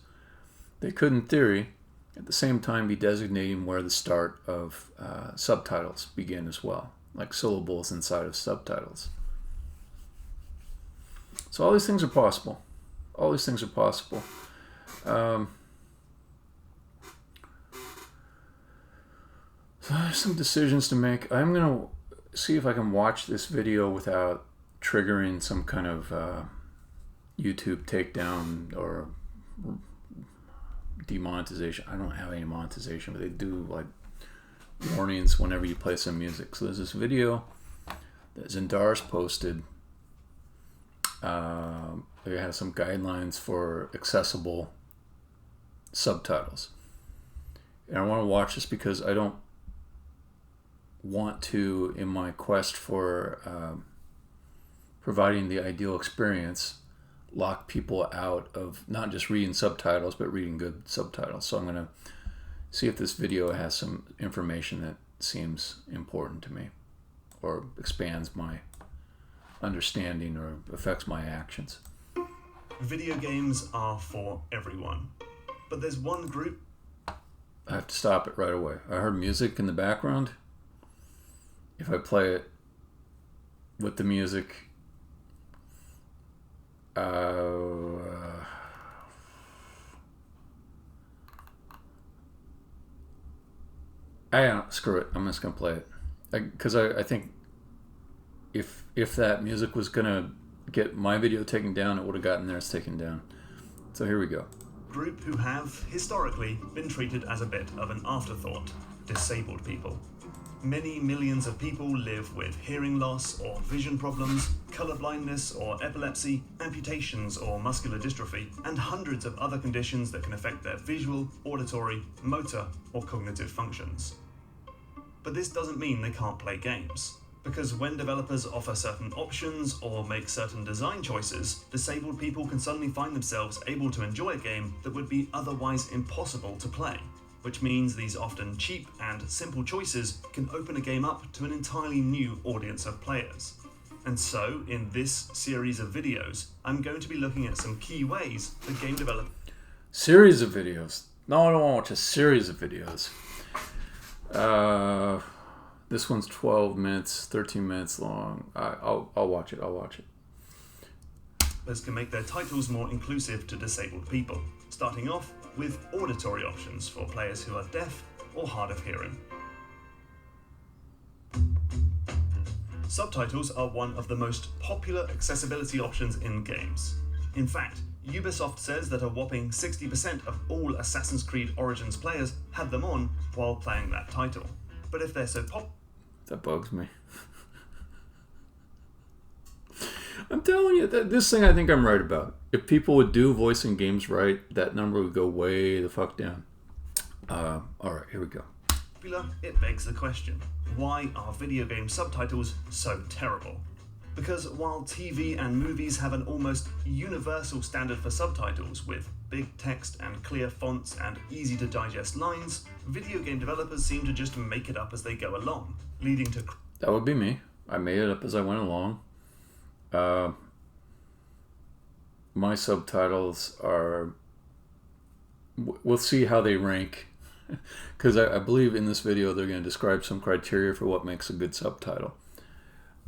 they could, in theory, at the same time be designating where the start of subtitles begin as well, like syllables inside of subtitles. So all these things are possible. All these things are possible. So I have some decisions to make. I'm going to see if I can watch this video without triggering some kind of YouTube takedown or demonetization. I don't have any monetization, but they do like warnings whenever you play some music. So there's this video that Zendaris posted. It has some guidelines for accessible subtitles. And I want to watch this because I don't want to, in my quest for providing the ideal experience, lock people out of not just reading subtitles, but reading good subtitles. So I'm going to see if this video has some information that seems important to me or expands my understanding or affects my actions. Video games are for everyone. But there's one group... I have to stop it right away. I heard music in the background. If I play it with the music... screw it. I'm just gonna play it because I think if that music was gonna get my video taken down, it would have gotten theirs taken down. So here we go. Group who have historically been treated as a bit of an afterthought: disabled people. Many millions of people live with hearing loss or vision problems, color blindness or epilepsy, amputations or muscular dystrophy, and hundreds of other conditions that can affect their visual, auditory, motor, or cognitive functions. But this doesn't mean they can't play games. Because when developers offer certain options or make certain design choices, disabled people can suddenly find themselves able to enjoy a game that would be otherwise impossible to play. Which means these often cheap and simple choices can open a game up to an entirely new audience of players. And so, in this series of videos, I'm going to be looking at some key ways that game developers... Series of videos? No, I don't want to watch a series of videos. This one's 12 minutes, 13 minutes long. I'll watch it, Can make their titles more inclusive to disabled people, starting off with auditory options for players who are deaf or hard of hearing. Subtitles are one of the most popular accessibility options in games. In fact, Ubisoft says that a whopping 60% of all Assassin's Creed Origins players had them on while playing that title. But if they're so that bugs me. I'm telling you, this thing I think I'm right about. If people would do voice in games right, that number would go way the fuck down. Alright, here we go. It begs the question, why are video game subtitles so terrible? Because while TV and movies have an almost universal standard for subtitles with big text and clear fonts and easy to digest lines, video game developers seem to just make it up as they go along, leading to... That would be me. I made it up as I went along. My subtitles are... We'll see how they rank. Because I believe in this video they're going to describe some criteria for what makes a good subtitle.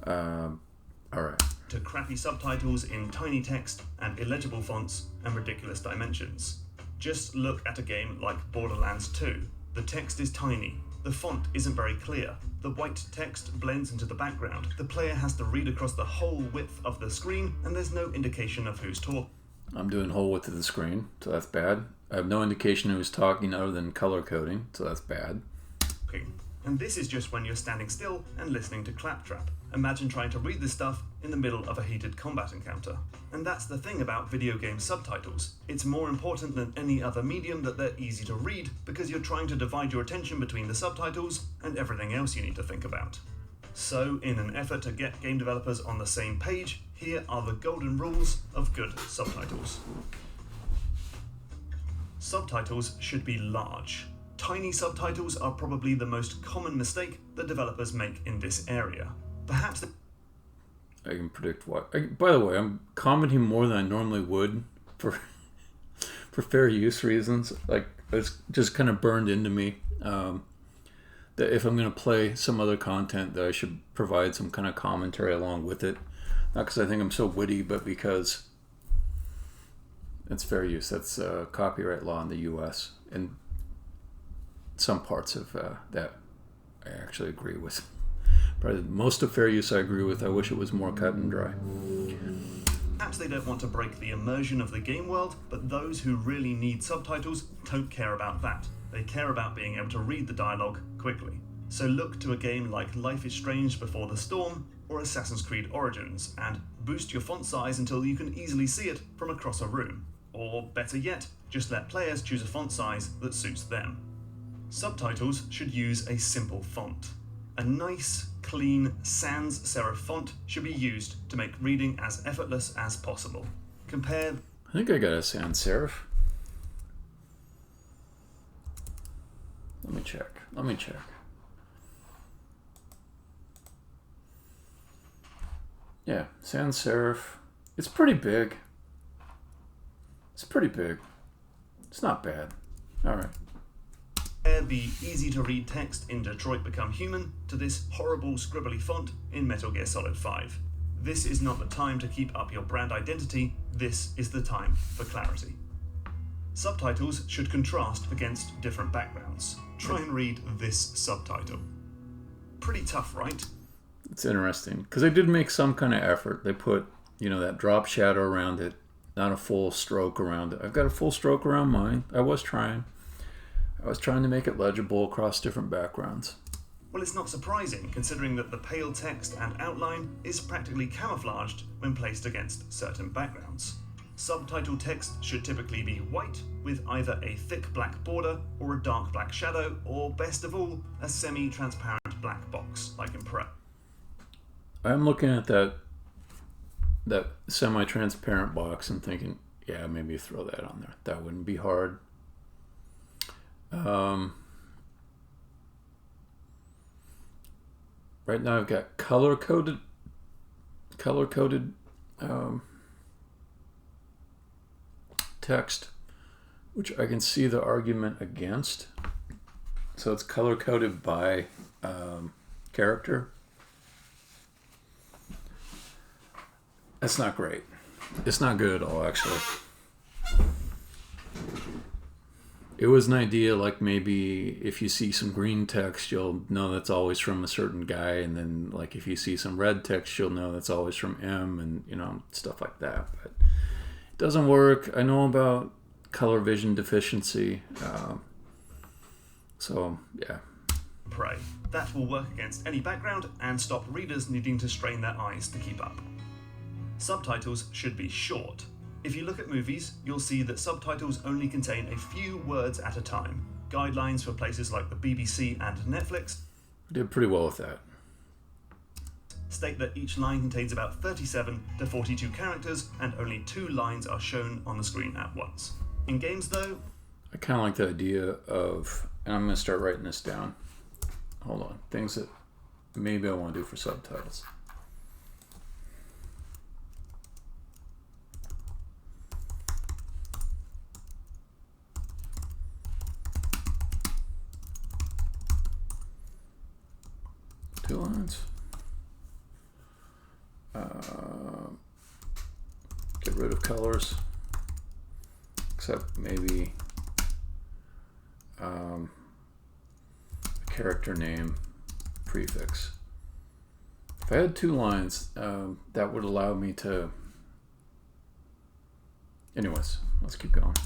Alright. To crappy subtitles in tiny text and illegible fonts and ridiculous dimensions. Just look at a game like Borderlands 2. The text is tiny. The font isn't very clear. The white text blends into the background. The player has to read across the whole width of the screen, and there's no indication of who's talking. I'm doing whole width of the screen, so that's bad. I have no indication who's talking other than color coding, so that's bad. And this is just when you're standing still and listening to Claptrap. Imagine trying to read this stuff in the middle of a heated combat encounter. And that's the thing about video game subtitles. It's more important than any other medium that they're easy to read because you're trying to divide your attention between the subtitles and everything else you need to think about. So, in an effort to get game developers on the same page, here are the golden rules of good subtitles. Subtitles should be large. Tiny subtitles are probably the most common mistake that developers make in this area. Perhaps I can predict what. By the way, I'm commenting more than I normally would for fair use reasons. Like, it's just kind of burned into me that if I'm going to play some other content, that I should provide some kind of commentary along with it. Not because I think I'm so witty, but because it's fair use. That's copyright law in the U.S. and some parts of that I actually agree with. Probably most of fair use I agree with. I wish it was more cut and dry. Perhaps they don't want to break the immersion of the game world, but those who really need subtitles don't care about that. They care about being able to read the dialogue quickly. So look to a game like Life is Strange Before the Storm or Assassin's Creed Origins and boost your font size until you can easily see it from across a room. Or better yet, just let players choose a font size that suits them. Subtitles should use a simple font. A nice, clean, sans serif font should be used to make reading as effortless as possible. Compare... I think I got a sans serif. Let me check. Yeah, sans serif. It's pretty big. It's pretty big. It's not bad. All right. The easy-to-read text in Detroit Become Human to this horrible scribbly font in Metal Gear Solid 5. This is not the time to keep up your brand identity, this is the time for clarity. Subtitles should contrast against different backgrounds. Try and read this subtitle. Pretty tough, right? It's interesting, because they did make some kind of effort. They put, that drop shadow around it, not a full stroke around it. I've got a full stroke around mine. I was trying to make it legible across different backgrounds. Well, it's not surprising, considering that the pale text and outline is practically camouflaged when placed against certain backgrounds. Subtitle text should typically be white, with either a thick black border or a dark black shadow, or best of all, a semi-transparent black box, like in Pro. I'm looking at that semi-transparent box and thinking, yeah, maybe throw that on there. That wouldn't be hard. Right now I've got color-coded text, which I can see the argument against. So it's color-coded by character. That's not great. It's not good at all, actually. It was an idea, like maybe if you see some green text, you'll know that's always from a certain guy, and then like if you see some red text, you'll know that's always from M, and stuff like that. But it doesn't work. I know about color vision deficiency, so yeah. Pray. That will work against any background and stop readers needing to strain their eyes to keep up. Subtitles should be short. If you look at movies, you'll see that subtitles only contain a few words at a time. Guidelines for places like the BBC and Netflix did pretty well with that. State that each line contains about 37 to 42 characters and only 2 lines are shown on the screen at once. In games though, I kind of like the idea of, and I'm going to start writing this down. Hold on. Things that maybe I want to do for subtitles. Two lines. Get rid of colors, except maybe a character name prefix. If I had 2 lines, that would allow me to... Anyways, let's keep going.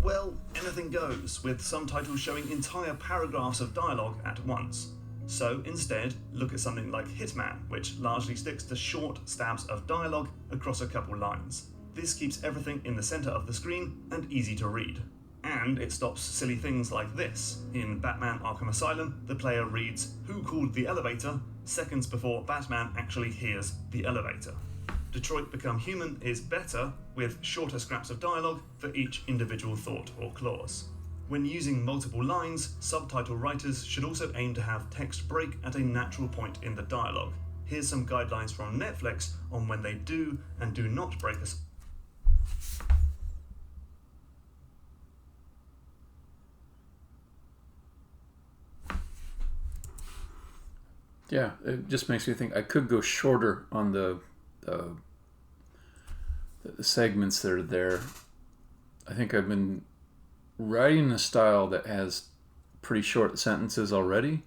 well, anything goes, with some titles showing entire paragraphs of dialogue at once. So instead, look at something like Hitman, which largely sticks to short stabs of dialogue across a couple lines. This keeps everything in the center of the screen and easy to read. And it stops silly things like this. In Batman Arkham Asylum, the player reads, "Who called the elevator?" seconds before Batman actually hears the elevator. Detroit Become Human is better, with shorter scraps of dialogue for each individual thought or clause. When using multiple lines, subtitle writers should also aim to have text break at a natural point in the dialogue. Here's some guidelines from Netflix on when they do and do not break a... Yeah, it just makes me think I could go shorter on the segments that are there. I think I've been writing a style that has pretty short sentences already.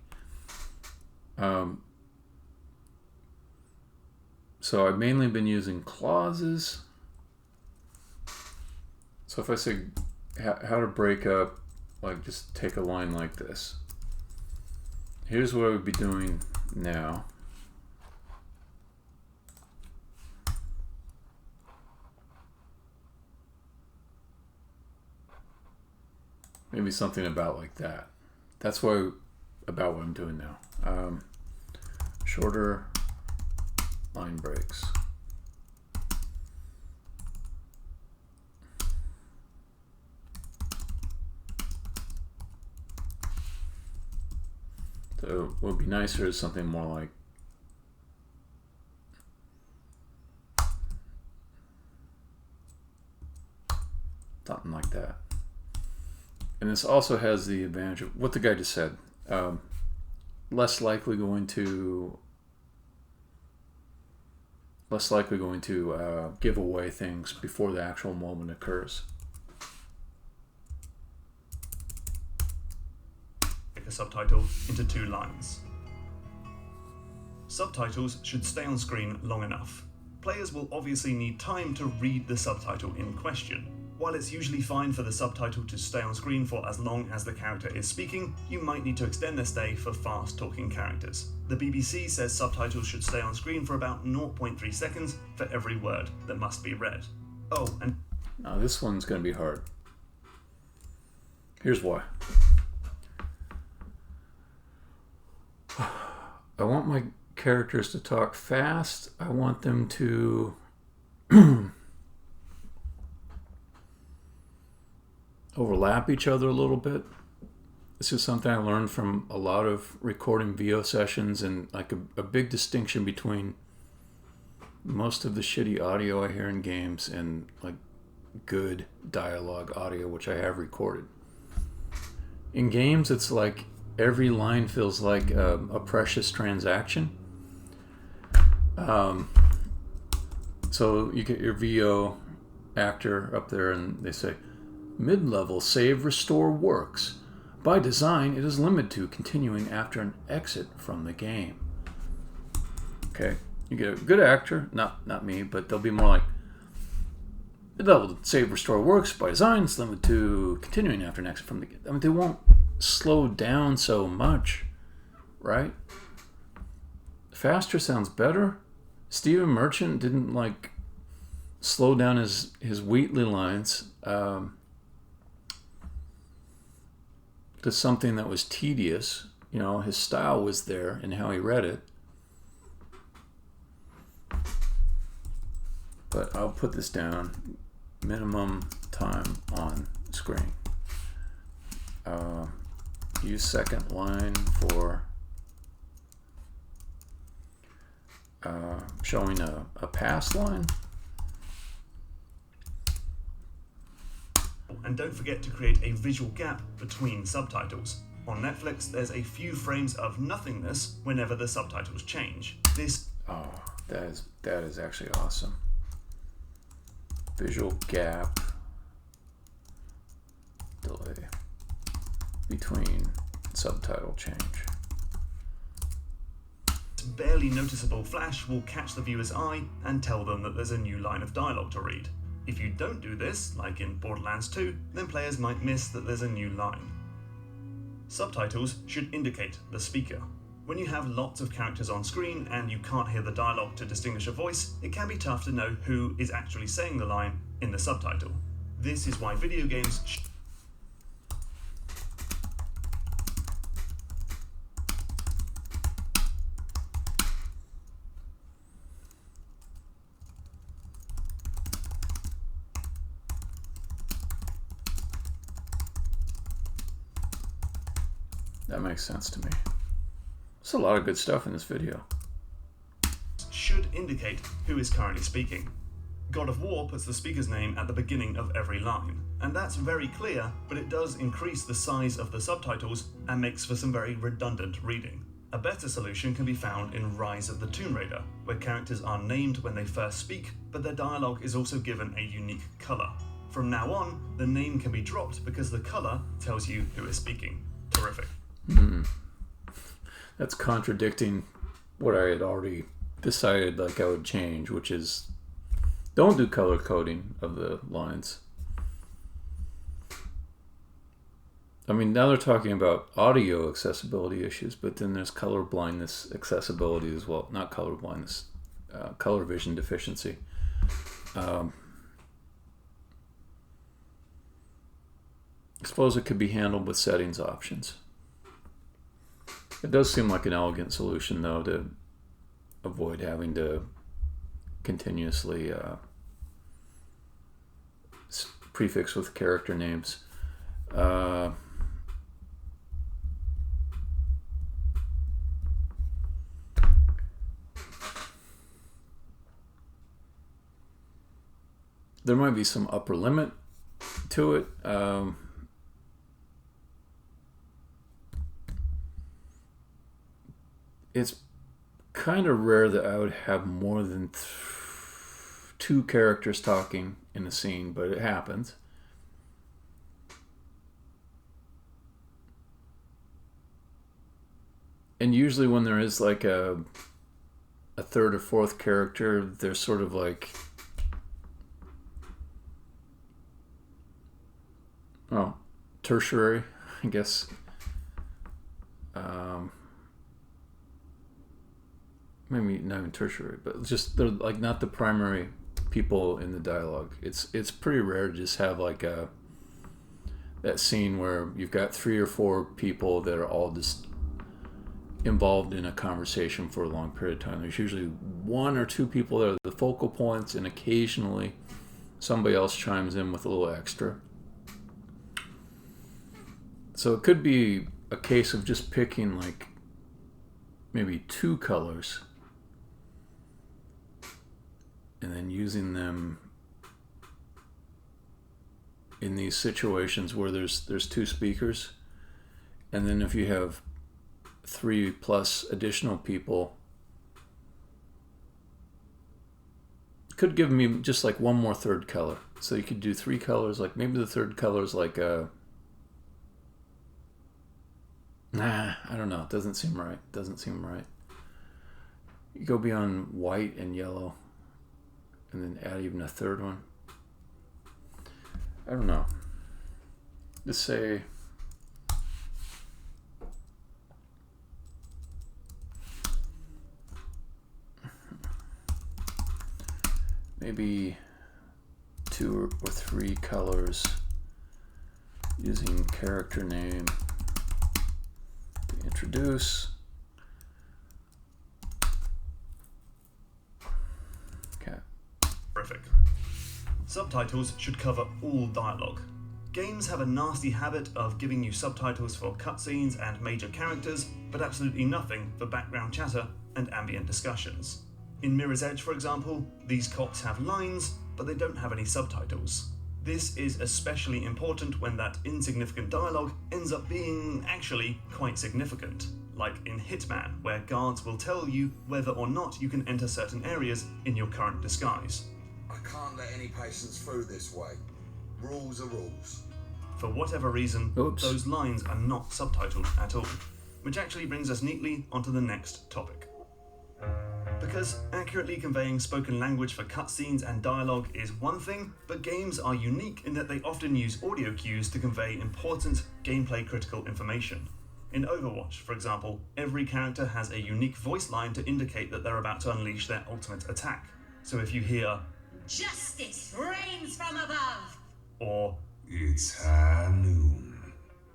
So I've mainly been using clauses. So if I say how to break up, like just take a line like this. Here's what I would be doing now. Maybe something about like that. That's about what I'm doing now. Shorter line breaks. So what would be nicer is something more like something like that. And this also has the advantage of what the guy just said. Less likely going to give away things before the actual moment occurs. A subtitle into 2 lines. Subtitles should stay on screen long enough. Players will obviously need time to read the subtitle in question. While it's usually fine for the subtitle to stay on screen for as long as the character is speaking, you might need to extend their stay for fast-talking characters. The BBC says subtitles should stay on screen for about 0.3 seconds for every word that must be read. Oh, and now this one's going to be hard. Here's why. I want my characters to talk fast. I want them to overlap each other a little bit. This is something I learned from a lot of recording VO sessions, and like a big distinction between most of the shitty audio I hear in games and like good dialogue audio, which I have recorded. In games, it's like every line feels like a precious transaction. So you get your VO actor up there and they say, mid-level save restore works. By design, it is limited to continuing after an exit from the game. Okay, you get a good actor, not me, but they'll be more like, mid-level save restore works. By design, it's limited to continuing after an exit from the game. I mean, they won't slow down so much, right? Faster sounds better. Stephen Merchant didn't like slow down his Wheatley lines to something that was tedious. You know, his style was there in how he read it. But I'll put this down. Minimum time on screen. Use second line for showing a pass line. And don't forget to create a visual gap between subtitles. On Netflix, there's a few frames of nothingness whenever the subtitles change. That is actually awesome. Visual gap delay between subtitle change. Barely noticeable flash will catch the viewer's eye and tell them that there's a new line of dialogue to read. If you don't do this, like in Borderlands 2, then players might miss that there's a new line. Subtitles should indicate the speaker. When you have lots of characters on screen and you can't hear the dialogue to distinguish a voice, it can be tough to know who is actually saying the line in the subtitle. This is why video games That makes sense to me. There's a lot of good stuff in this video. should indicate who is currently speaking. God of War puts the speaker's name at the beginning of every line, and that's very clear, but it does increase the size of the subtitles and makes for some very redundant reading. A better solution can be found in Rise of the Tomb Raider, where characters are named when they first speak, but their dialogue is also given a unique colour. From now on, the name can be dropped because the colour tells you who is speaking. Terrific. That's contradicting what I had already decided like I would change, which is don't do color coding of the lines. I mean, now they're talking about audio accessibility issues, but then there's color blindness accessibility as well. Not color blindness, color vision deficiency. I suppose it could be handled with settings options. It does seem like an elegant solution, though, to avoid having to continuously prefix with character names. There might be some upper limit to it. It's kind of rare that I would have more than two characters talking in a scene, but it happens. And usually when there is like a third or fourth character, they're sort of like, tertiary, I guess. Maybe not even tertiary, but just they're like not the primary people in the dialogue. It's pretty rare to just have like that scene where you've got 3 or 4 people that are all just involved in a conversation for a long period of time. There's usually 1 or 2 people that are the focal points, and occasionally somebody else chimes in with a little extra. So it could be a case of just picking like maybe 2 colors and then using them in these situations where there's 2 speakers, and then if you have 3 plus additional people, could give me just like 1 more third color. So you could do 3 colors, like maybe the third color is like I don't know, it doesn't seem right. You go beyond white and yellow and then add even a third one. I don't know. Just say maybe 2 or 3 colors using character name to introduce. Okay. Terrific. Subtitles should cover all dialogue. Games have a nasty habit of giving you subtitles for cutscenes and major characters, but absolutely nothing for background chatter and ambient discussions. In Mirror's Edge, for example, these cops have lines, but they don't have any subtitles. This is especially important when that insignificant dialogue ends up being actually quite significant, like in Hitman, where guards will tell you whether or not you can enter certain areas in your current disguise. I can't let any patients through this way. Rules are rules. For whatever reason, Oops. those lines are not subtitled at all, which actually brings us neatly onto the next topic. Because accurately conveying spoken language for cutscenes and dialogue is one thing, but games are unique in that they often use audio cues to convey important gameplay critical information. In Overwatch, for example, every character has a unique voice line to indicate that they're about to unleash their ultimate attack. So if you hear "Justice reigns from above," or It's high noon,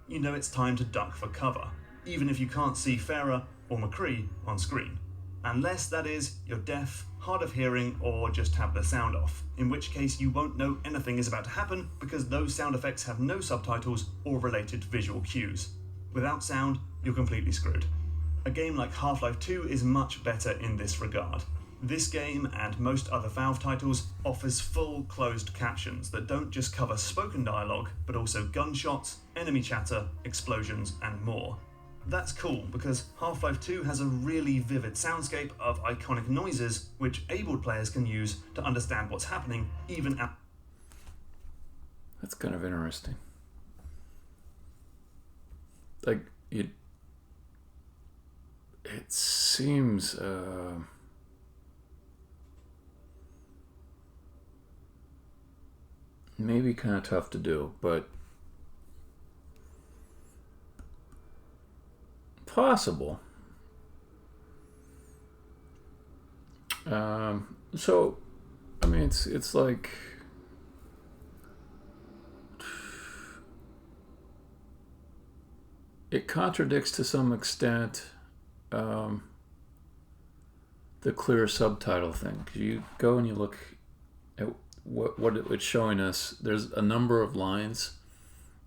you know it's time to duck for cover, even if you can't see Farah or McCree on screen. Unless, that is, you're deaf, hard of hearing, or just have the sound off, in which case you won't know anything is about to happen because those sound effects have no subtitles or related visual cues. Without sound, you're completely screwed. A game like Half-Life 2 is much better in this regard. This game, and most other Valve titles, offers full closed captions that don't just cover spoken dialogue, but also gunshots, enemy chatter, explosions, and more. That's cool because Half-Life 2 has a really vivid soundscape of iconic noises which abled players can use to understand what's happening even at... That's kind of interesting. Like, it seems maybe kind of tough to do, but possible. So, I mean, it's like it contradicts to some extent the clear subtitle thing. 'Cause you go and you look at what it's showing us. There's a number of lines.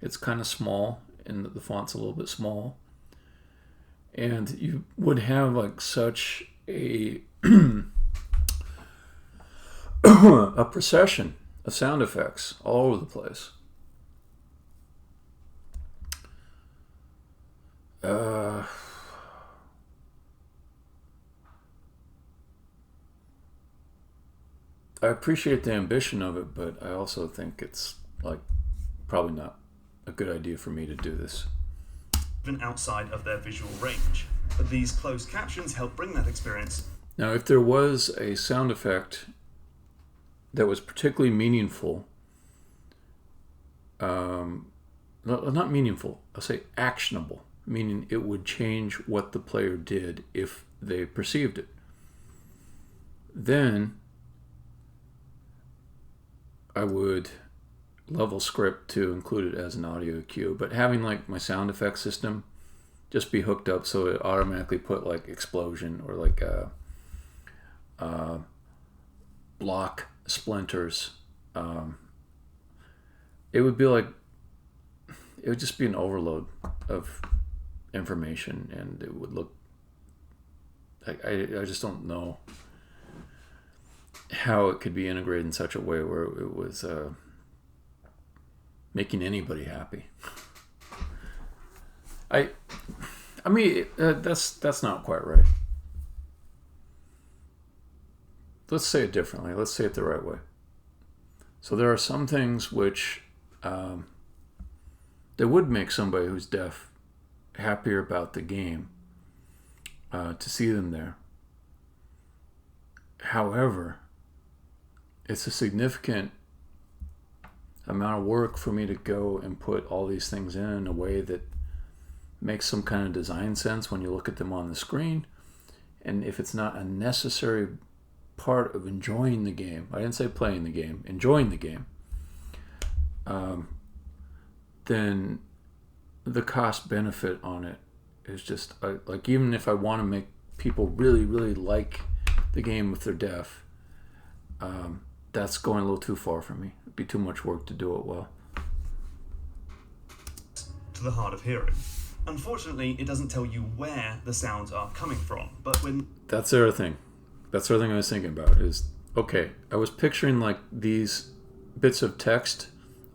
It's kind of small, and the font's a little bit small. And you would have like such a a procession of sound effects all over the place. I appreciate the ambition of it, but I also think it's like probably not a good idea for me to do this. Even outside of their visual range. But these closed captions help bring that experience. Now, if there was a sound effect that was particularly meaningful, not meaningful, I'll say actionable, meaning it would change what the player did if they perceived it, then I would level script to include it as an audio cue. But having like my sound effects system just be hooked up so it automatically put like explosion or like block splinters, it would be like, it would just be an overload of information, and it would look like I just don't know how it could be integrated in such a way where it was making anybody happy. I mean, that's not quite right. Let's say it differently. Let's say it the right way. So there are some things which that would make somebody who's deaf happier about the game to see them there. However, it's a significant amount of work for me to go and put all these things in a way that makes some kind of design sense when you look at them on the screen. And if it's not a necessary part of enjoying the game, I didn't say playing the game, enjoying the game, then the cost benefit on it is just like, even if I want to make people really, really like the game if they're deaf, that's going a little too far for me. It'd be too much work to do it well. To the hard of hearing. Unfortunately, it doesn't tell you where the sounds are coming from, but when... That's the other thing. That's the other thing I was thinking about is, okay, I was picturing like these bits of text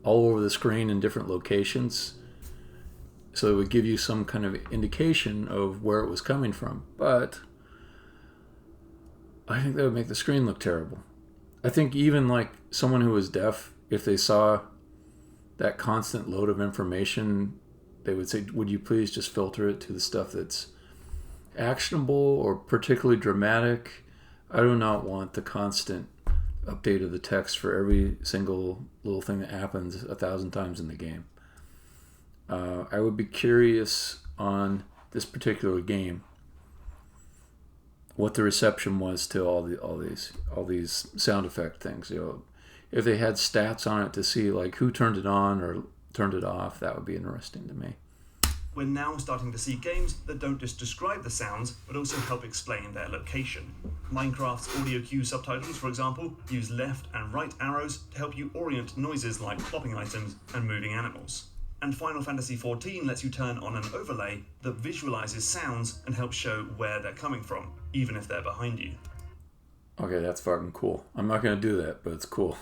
all over the screen in different locations, so it would give you some kind of indication of where it was coming from. But I think that would make the screen look terrible. I think even like someone who was deaf, if they saw that constant load of information, they would say, would you please just filter it to the stuff that's actionable or particularly dramatic? I do not want the constant update of the text for every single little thing that happens 1,000 times in the game. I would be curious on this particular game what the reception was to all these sound effect things. You know, if they had stats on it to see like who turned it on or turned it off, that would be interesting to me. We're now starting to see games that don't just describe the sounds, but also help explain their location. Minecraft's audio cue subtitles, for example, use left and right arrows to help you orient noises like plopping items and moving animals. And Final Fantasy XIV lets you turn on an overlay that visualizes sounds and helps show where they're coming from, even if they're behind you. Okay, that's fucking cool. I'm not going to do that, but it's cool.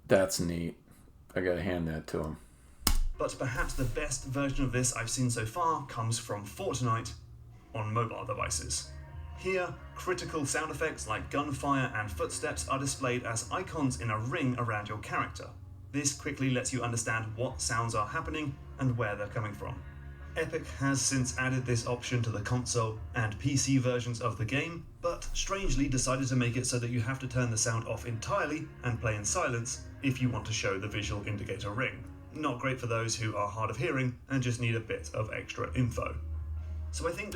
That's neat. I gotta hand that to him. But perhaps the best version of this I've seen so far comes from Fortnite on mobile devices. Here, critical sound effects like gunfire and footsteps are displayed as icons in a ring around your character. This quickly lets you understand what sounds are happening and where they're coming from. Epic has since added this option to the console and PC versions of the game, but strangely decided to make it so that you have to turn the sound off entirely and play in silence if you want to show the visual indicator ring. Not great for those who are hard of hearing and just need a bit of extra info. So I think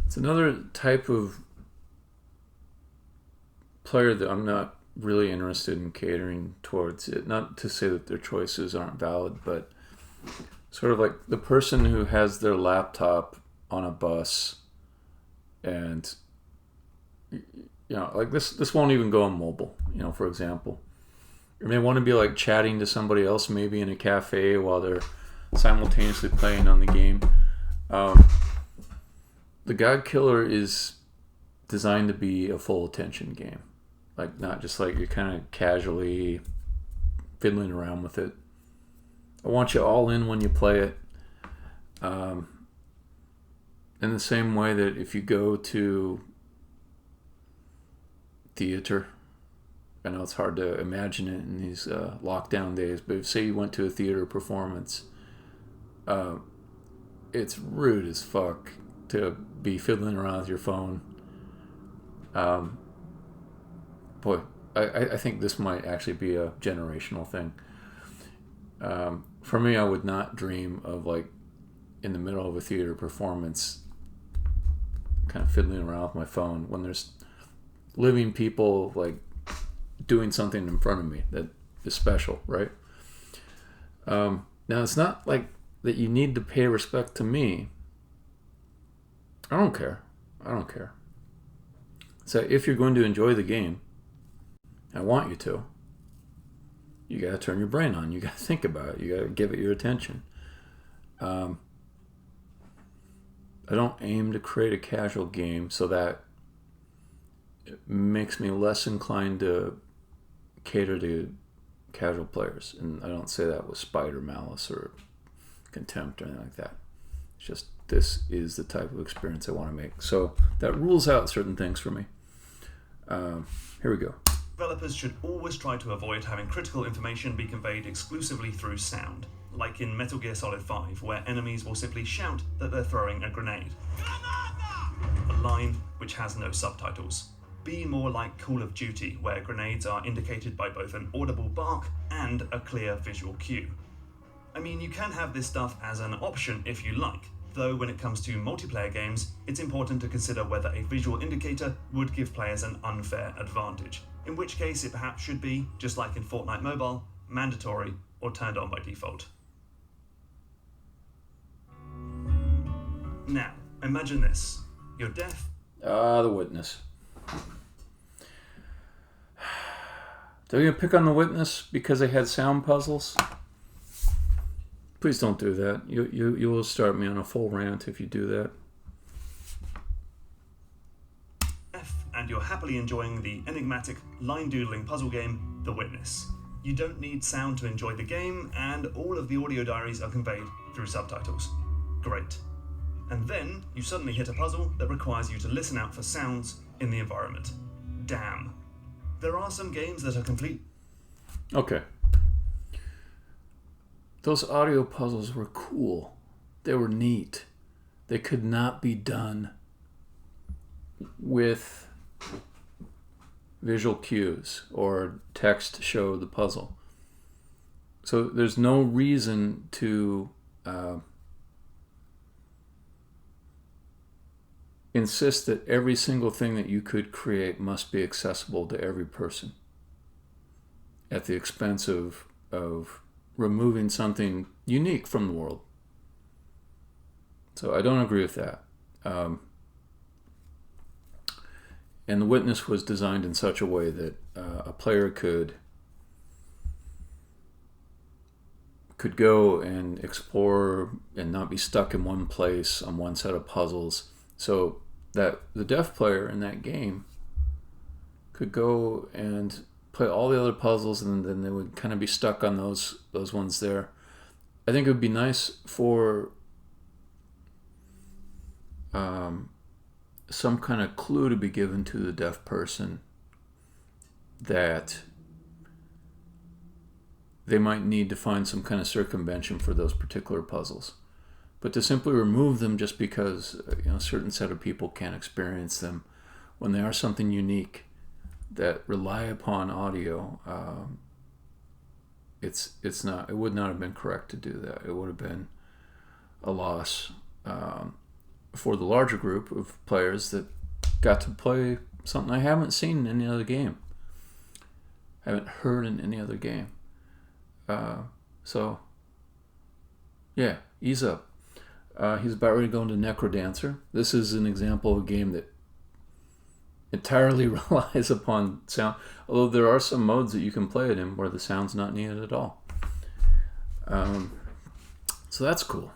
It's another type of player that I'm not really interested in catering towards. It, not to say that their choices aren't valid, but sort of like the person who has their laptop on a bus and, you know, like this won't even go on mobile, you know, for example. And they want to be like chatting to somebody else maybe in a cafe while they're simultaneously playing on the game. The Godkiller is designed to be a full attention game. Like not just like you're kind of casually fiddling around with it. I want you all in when you play it. In the same way that if you go to theater, I know it's hard to imagine it in these lockdown days, but if, say you went to a theater performance, it's rude as fuck to be fiddling around with your phone. Boy, I think this might actually be a generational thing. For me, I would not dream of, like, in the middle of a theater performance, kind of fiddling around with my phone when there's living people, like, doing something in front of me that is special, right? Now, it's not like that you need to pay respect to me. I don't care. So if you're going to enjoy the game, I want you to, you got to turn your brain on. You got to think about it. You got to give it your attention. I don't aim to create a casual game so that it makes me less inclined to cater to casual players. And I don't say that with spite or malice or contempt or anything like that. It's just, this is the type of experience I want to make. So that rules out certain things for me. Here we go. Developers should always try to avoid having critical information be conveyed exclusively through sound, like in Metal Gear Solid 5, where enemies will simply shout that they're throwing a grenade. A line which has no subtitles. Be more like Call of Duty, where grenades are indicated by both an audible bark and a clear visual cue. I mean, you can have this stuff as an option if you like, though when it comes to multiplayer games, it's important to consider whether a visual indicator would give players an unfair advantage, in which case it perhaps should be, just like in Fortnite Mobile, mandatory or turned on by default. Now, imagine this. You're deaf. The Witness. They're going to pick on The Witness because they had sound puzzles? Please don't do that. You will start me on a full rant if you do that. And you're happily enjoying the enigmatic, line-doodling puzzle game, The Witness. You don't need sound to enjoy the game, and all of the audio diaries are conveyed through subtitles. Great. And then you suddenly hit a puzzle that requires you to listen out for sounds in the environment. Damn. There are some games that are complete... Okay. Those audio puzzles were cool. They were neat. They could not be done with visual cues or text to show the puzzle. So there's no reason to insist that every single thing that you could create must be accessible to every person at the expense of removing something unique from the world. So I don't agree with that. And The Witness was designed in such a way that a player could go and explore and not be stuck in one place on one set of puzzles, so that the deaf player in that game could go and play all the other puzzles, and then they would kind of be stuck on those ones there. I think it would be nice for some kind of clue to be given to the deaf person that they might need to find some kind of circumvention for those particular puzzles. But to simply remove them just because a certain set of people can't experience them when they are something unique that rely upon audio, it's not. It would not have been correct to do that. It would have been a loss for the larger group of players that got to play something I haven't seen in any other game, haven't heard in any other game. So, yeah, ease up. He's about ready to go into Necrodancer. This is an example of a game that entirely relies upon sound, although there are some modes that you can play it in where the sound's not needed at all. So that's cool.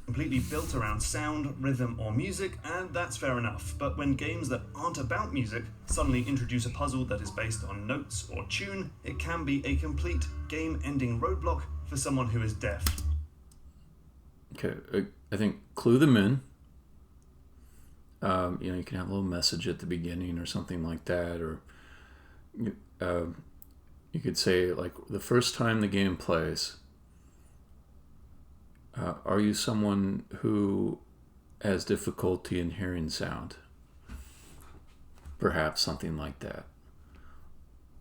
Completely built around sound, rhythm, or music, and that's fair enough. But when games that aren't about music suddenly introduce a puzzle that is based on notes or tune, it can be a complete game-ending roadblock for someone who is deaf? Okay, I think clue them in. You can have a little message at the beginning or something like that, or you could say, like, the first time the game plays, are you someone who has difficulty in hearing sound? Perhaps something like that.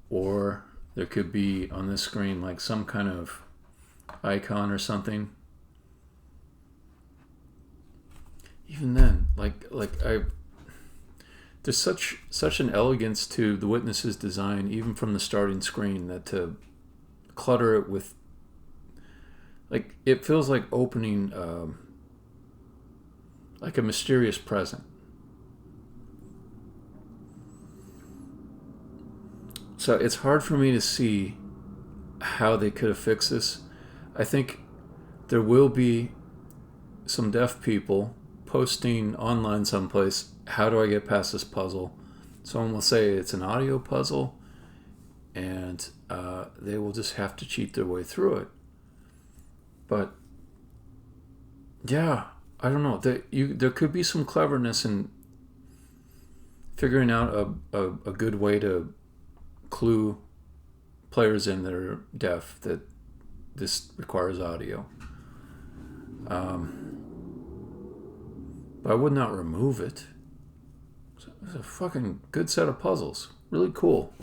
Or there could be on the screen like some kind of icon or something. Even then, there's such an elegance to the Witness's design, even from the starting screen, that to clutter it with, like, it feels like opening like a mysterious present. So it's hard for me to see how they could have fixed this. I think there will be some deaf people posting online someplace, how do I get past this puzzle? Someone will say it's an audio puzzle, and they will just have to cheat their way through it. But yeah, I don't know. There could be some cleverness in figuring out a good way to clue players in that are deaf that this requires audio. But I would not remove it. It's a fucking good set of puzzles. Really cool.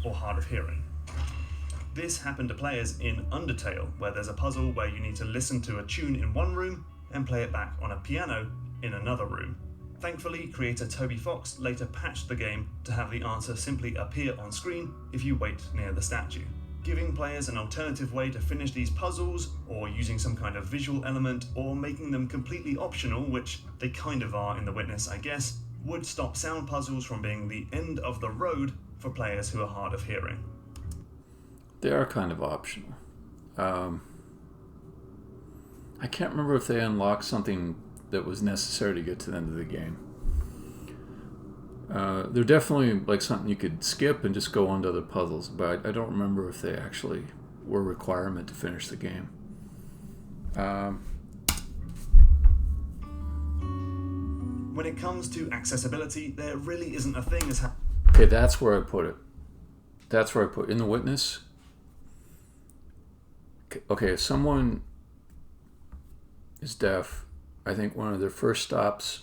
Or hard of hearing. This happened to players in Undertale, where there's a puzzle where you need to listen to a tune in one room and play it back on a piano in another room. Thankfully, creator Toby Fox later patched the game to have the answer simply appear on screen if you wait near the statue, giving players an alternative way to finish these puzzles, or using some kind of visual element, or making them completely optional, which they kind of are in The Witness, I guess, would stop sound puzzles from being the end of the road for players who are hard of hearing. They are kind of optional. I can't remember if they unlocked something that was necessary to get to the end of the game. They're definitely like something you could skip and just go on to other puzzles, but I don't remember if they actually were a requirement to finish the game. When it comes to accessibility, there really isn't a thing as Okay, that's where I put it. That's where I put it. In The Witness. Okay, if someone is deaf, I think one of their first stops,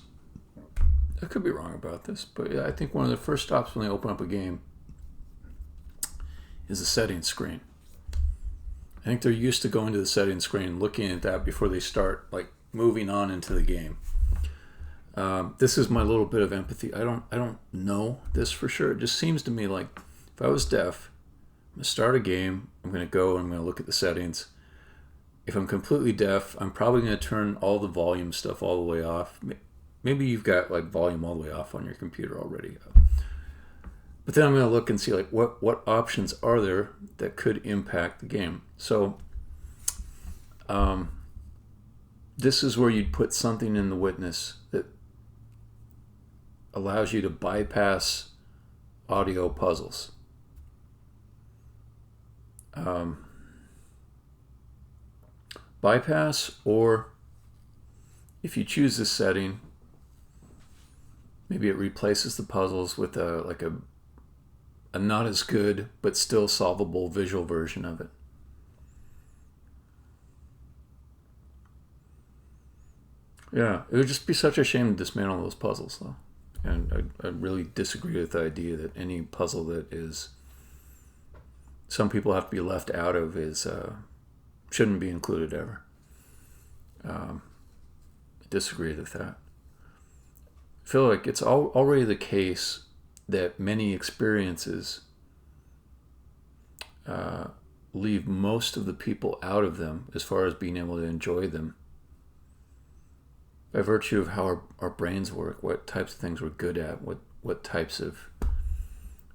I could be wrong about this, but yeah, I think one of the first stops when they open up a game is the settings screen. I think they're used to going to the settings screen, looking at that before they start like moving on into the game. This is my little bit of empathy. I don't know this for sure. It just seems to me like if I was deaf, I'm gonna start a game, I'm gonna go and I'm gonna look at the settings. If I'm completely deaf, I'm probably gonna turn all the volume stuff all the way off. Maybe you've got like volume all the way off on your computer already. But then I'm going to look and see like what options are there that could impact the game. So this is where you'd put something in The Witness that allows you to bypass audio puzzles. Bypass, or if you choose this setting, maybe it replaces the puzzles with a not as good but still solvable visual version of it. Yeah, it would just be such a shame to dismantle those puzzles, though. And I really disagree with the idea that any puzzle that is some people have to be left out of is shouldn't be included ever. I disagree with that. I feel like it's already the case that many experiences leave most of the people out of them as far as being able to enjoy them by virtue of how our brains work, what types of things we're good at, what types of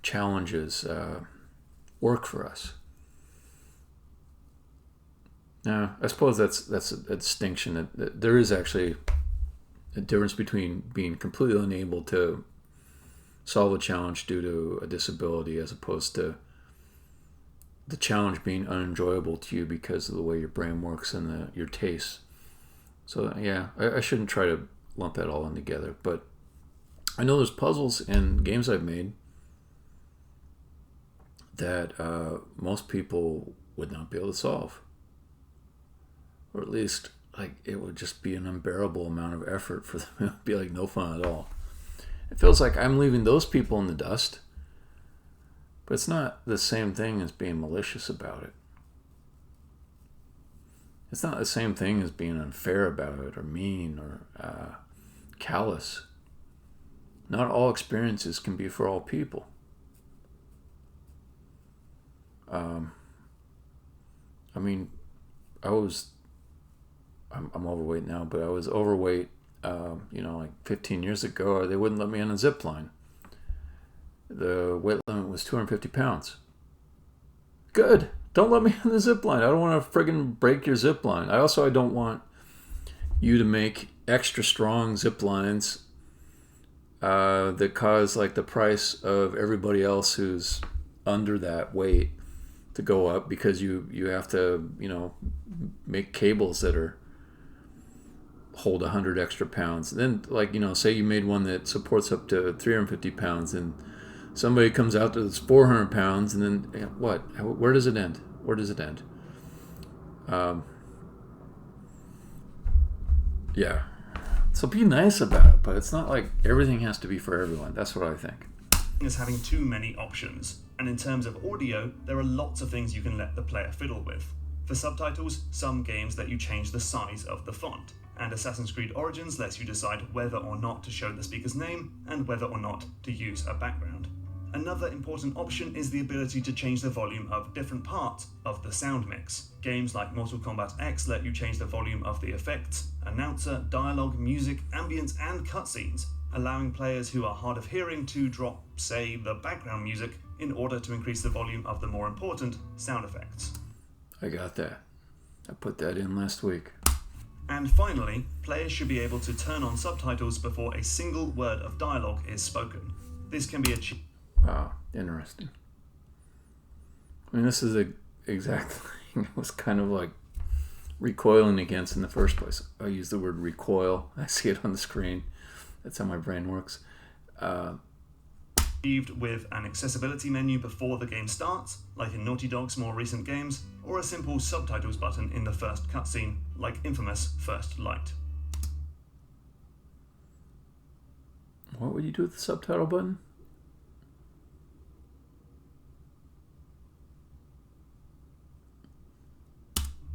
challenges work for us. Now, I suppose that's a distinction that there is actually a difference between being completely unable to solve a challenge due to a disability, as opposed to the challenge being unenjoyable to you because of the way your brain works and your tastes. So yeah, I shouldn't try to lump that all in together, but I know there's puzzles in games I've made that most people would not be able to solve, or at least like it would just be an unbearable amount of effort for them. It would be like no fun at all. It feels like I'm leaving those people in the dust, but it's not the same thing as being malicious about it. It's not the same thing as being unfair about it, or mean, or callous. Not all experiences can be for all people. I mean, I'm overweight now, but I was overweight, like 15 years ago. They wouldn't let me on a zip line. The weight limit was 250 pounds. Good. Don't let me on the zip line. I don't want to friggin' break your zip line. I don't want you to make extra strong zip lines that cause like the price of everybody else who's under that weight to go up, because you have to, make cables that hold 100 extra pounds. Then, say you made one that supports up to 350 pounds, and somebody comes out that's 400 pounds, and then what? Where does it end? Where does it end? Yeah. So be nice about it, but it's not like everything has to be for everyone. That's what I think. As having too many options, and in terms of audio, there are lots of things you can let the player fiddle with. For subtitles, some games let you change the size of the font, and Assassin's Creed Origins lets you decide whether or not to show the speaker's name and whether or not to use a background. Another important option is the ability to change the volume of different parts of the sound mix. Games like Mortal Kombat X let you change the volume of the effects, announcer, dialogue, music, ambience, and cutscenes, allowing players who are hard of hearing to drop, say, the background music in order to increase the volume of the more important sound effects. I got that. I put that in last week. And finally, players should be able to turn on subtitles before a single word of dialogue is spoken. This can be achieved. Wow, interesting. I mean, this is the exact thing I was kind of like recoiling against in the first place. I use the word recoil. I see it on the screen. That's how my brain works. Achieved with an accessibility menu before the game starts, like in Naughty Dog's more recent games, or a simple subtitles button in the first cutscene, like Infamous First Light. What would you do with the subtitle button?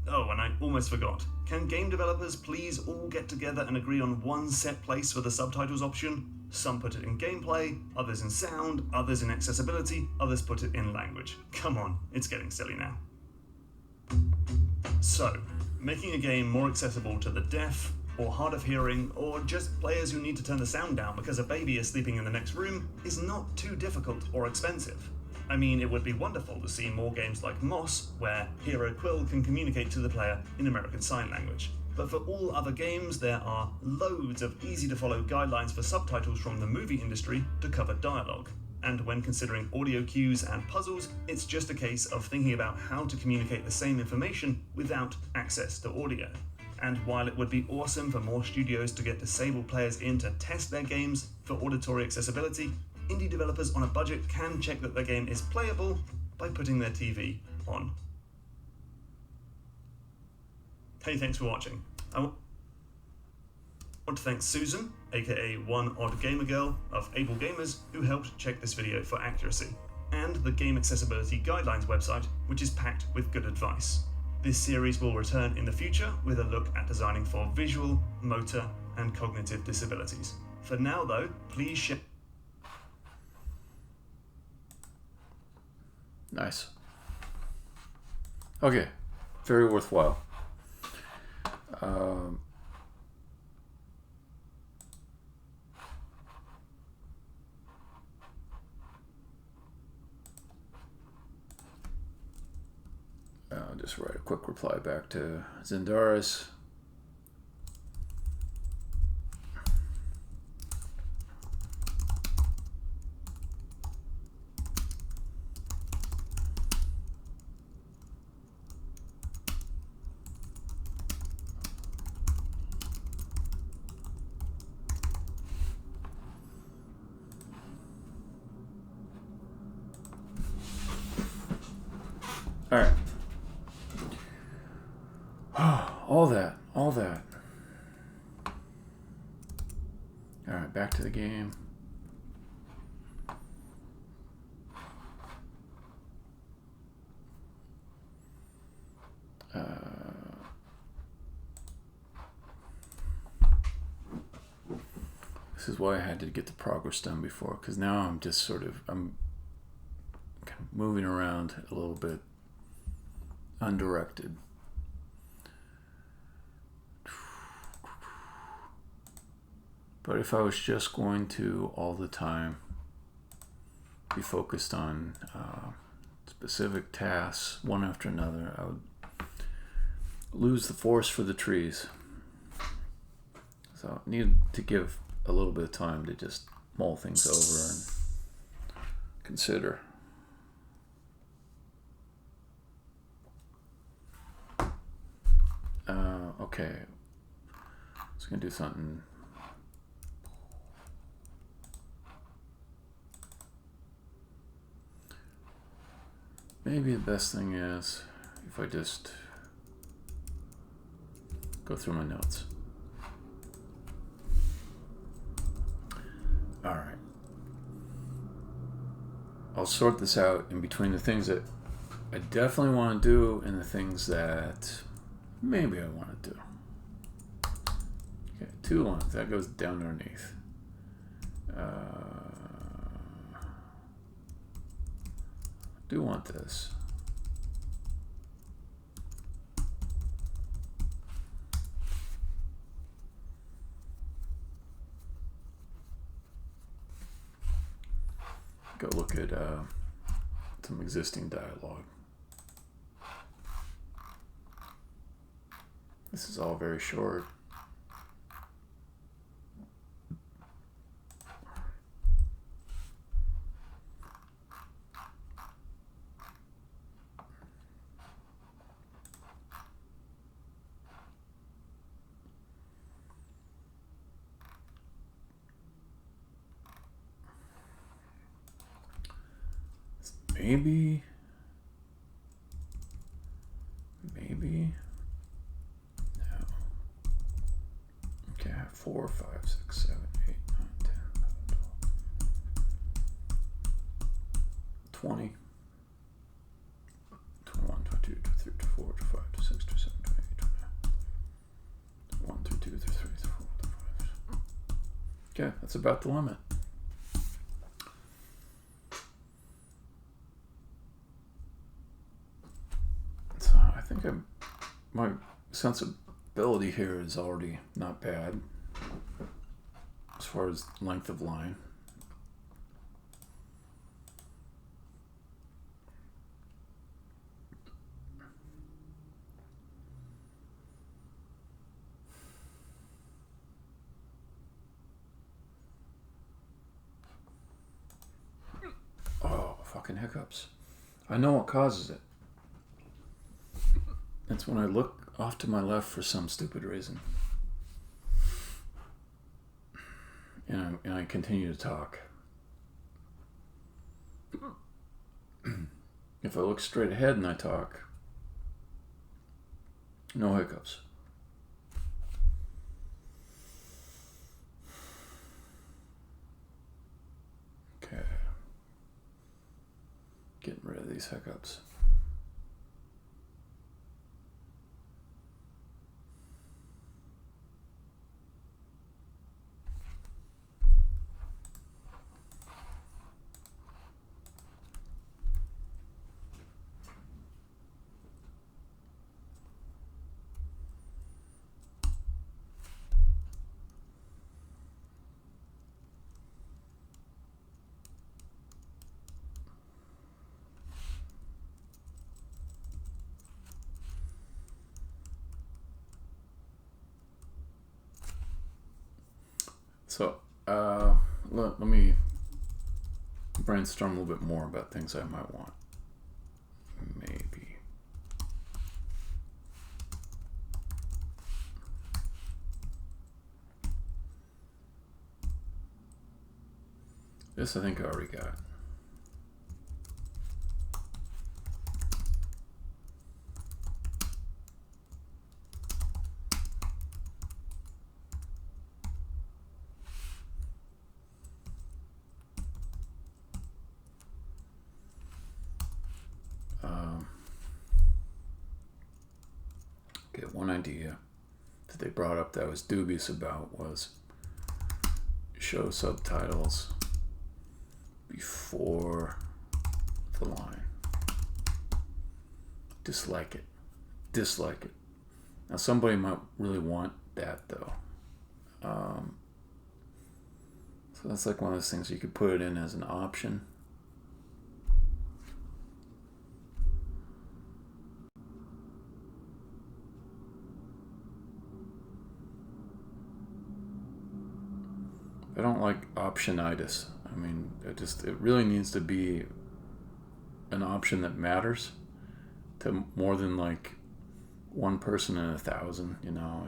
Oh, and I almost forgot. Can game developers please all get together and agree on one set place for the subtitles option? Some put it in gameplay, others in sound, others in accessibility, others put it in language. Come on, it's getting silly now. So, making a game more accessible to the deaf, or hard of hearing, or just players who need to turn the sound down because a baby is sleeping in the next room is not too difficult or expensive. I mean, it would be wonderful to see more games like Moss, where Hero Quill can communicate to the player in American Sign Language. But for all other games, there are loads of easy-to-follow guidelines for subtitles from the movie industry to cover dialogue. And when considering audio cues and puzzles, it's just a case of thinking about how to communicate the same information without access to audio. And while it would be awesome for more studios to get disabled players in to test their games for auditory accessibility, indie developers on a budget can check that their game is playable by putting their TV on. Hey, thanks for watching. I want to thank Susan, aka One Odd Gamer Girl of Able Gamers, who helped check this video for accuracy, and the Game Accessibility Guidelines website, which is packed with good advice. This series will return in the future with a look at designing for visual, motor, and cognitive disabilities. For now though, please share. Nice. Okay, very worthwhile. I'll just write a quick reply back to Zendaris. Alright. All that. Alright, back to the game. This is why I had to get the progress done before, because now I'm just sort of, I'm kind of moving around a little bit undirected. But if I was just going to all the time be focused on specific tasks one after another, I would lose the forest for the trees. So I needed to give a little bit of time to just mull things over and consider. Okay, I was gonna do something. Maybe the best thing is if I just go through my notes. All right. I'll sort this out in between the things that I definitely want to do and the things that maybe I want to do. Okay, 2 lines. That goes down underneath. Do want this. Go look at some existing dialogue. This is all very short. Maybe. No. Okay, I have 4, 5, 6, 7, 8, 9, 10, 11, 12, 20, 21, 22, 23, 24, 25, 26, 27, 28, 29, 1 through 2 through 3 through 4 through 5. Okay, that's about the limit. I think my sensibility here is already not bad as far as length of line. Oh, fucking hiccups. I know what causes it. It's when I look off to my left for some stupid reason. And I continue to talk. If I look straight ahead and I talk, no hiccups. Okay. Getting rid of these hiccups. So, let me brainstorm a little bit more about things I might want. Maybe. This I think I already got. Okay, one idea that they brought up that I was dubious about was show subtitles before the line. Dislike it. Dislike it. Now somebody might really want that though. So that's like one of those things you could put it in as an option. I don't like optionitis. I mean, it really needs to be an option that matters to more than like one person in 1,000, you know.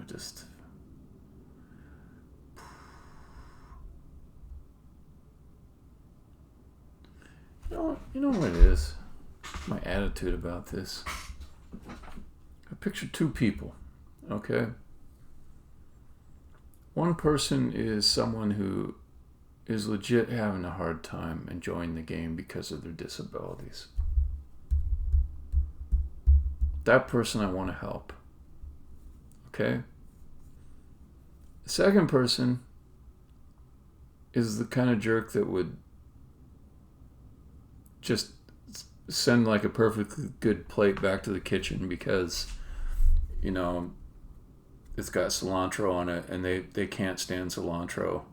You know what it is? My attitude about this. I picture two people, okay? One person is someone who is legit having a hard time enjoying the game because of their disabilities. That person I want to help. Okay? The second person is the kind of jerk that would just send like a perfectly good plate back to the kitchen because, you know, it's got cilantro on it and they can't stand cilantro.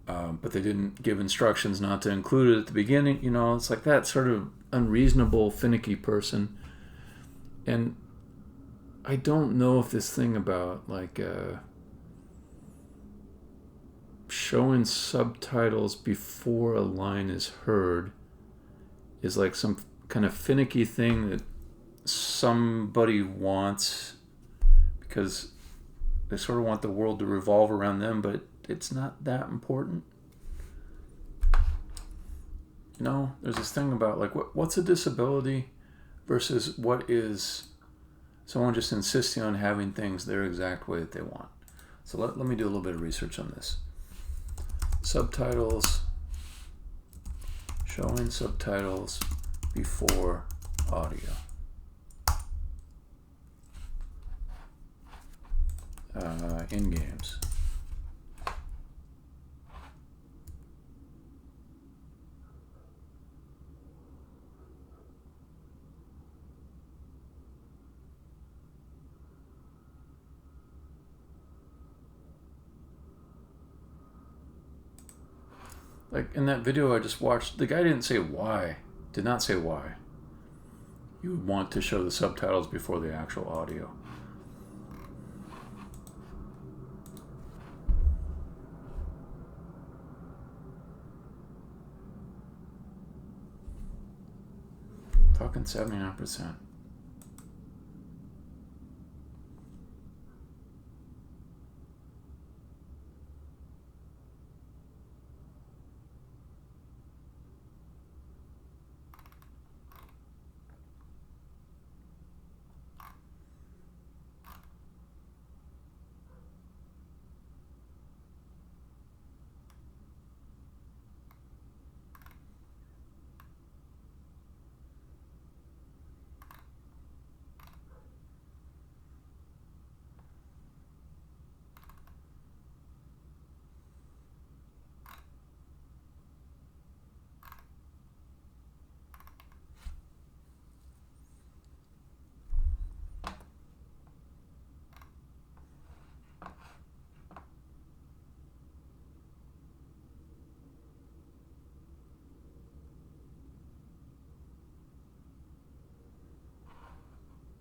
But they didn't give instructions not to include it at the beginning. You know, it's like that sort of unreasonable, finicky person. And I don't know if this thing about like showing subtitles before a line is heard is like some kind of finicky thing that somebody wants because they sort of want the world to revolve around them, but it's not that important. You know, there's this thing about like what's a disability versus what is someone just insisting on having things their exact way that they want. So let me do a little bit of research on this. Subtitles, showing subtitles before audio. In games. Like in that video I just watched, the guy didn't say why. Did not say why you would want to show the subtitles before the actual audio. Talking 79%.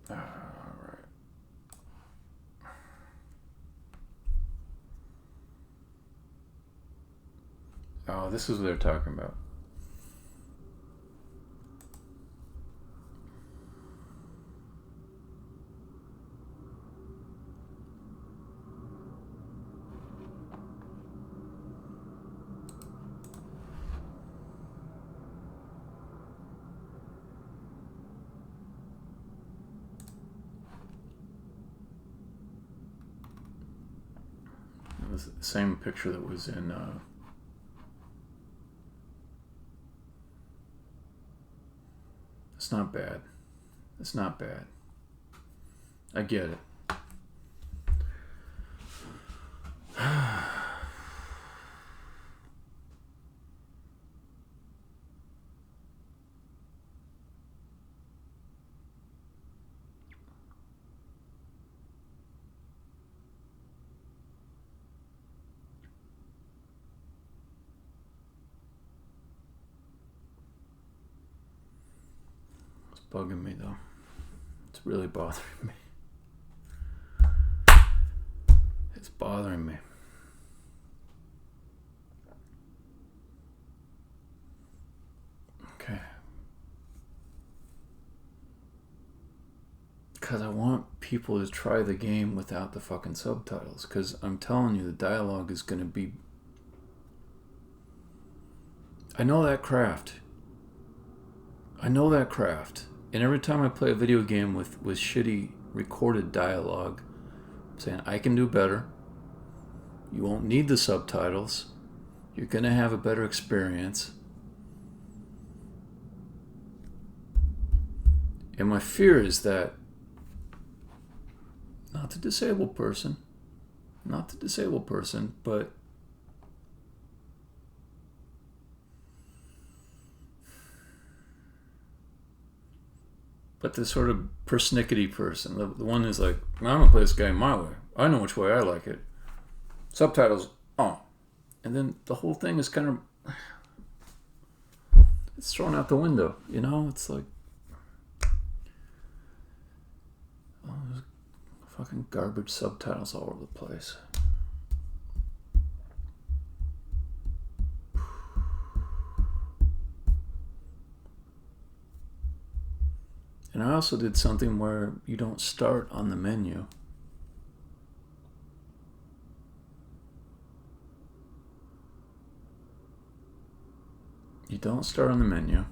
Alright. Oh, this is what they're talking about. It was the same picture that was in it's not bad. It's not bad. I get it. It's bugging me though. It's really bothering me. It's bothering me. Okay. Because I want people to try the game without the fucking subtitles. Because I'm telling you, the dialogue is going to be... I know that craft. I know that craft. And every time I play a video game with shitty recorded dialogue, I'm saying I can do better. You won't need the subtitles. You're going to have a better experience. And my fear is that not the disabled person, but the sort of persnickety person, the one who's like, I'm gonna play this game my way. I know which way I like it. Subtitles on. And then the whole thing is kind of, it's thrown out the window, you know? It's like, oh, there's fucking garbage subtitles all over the place. And I also did something where you don't start on the menu. You don't start on the menu.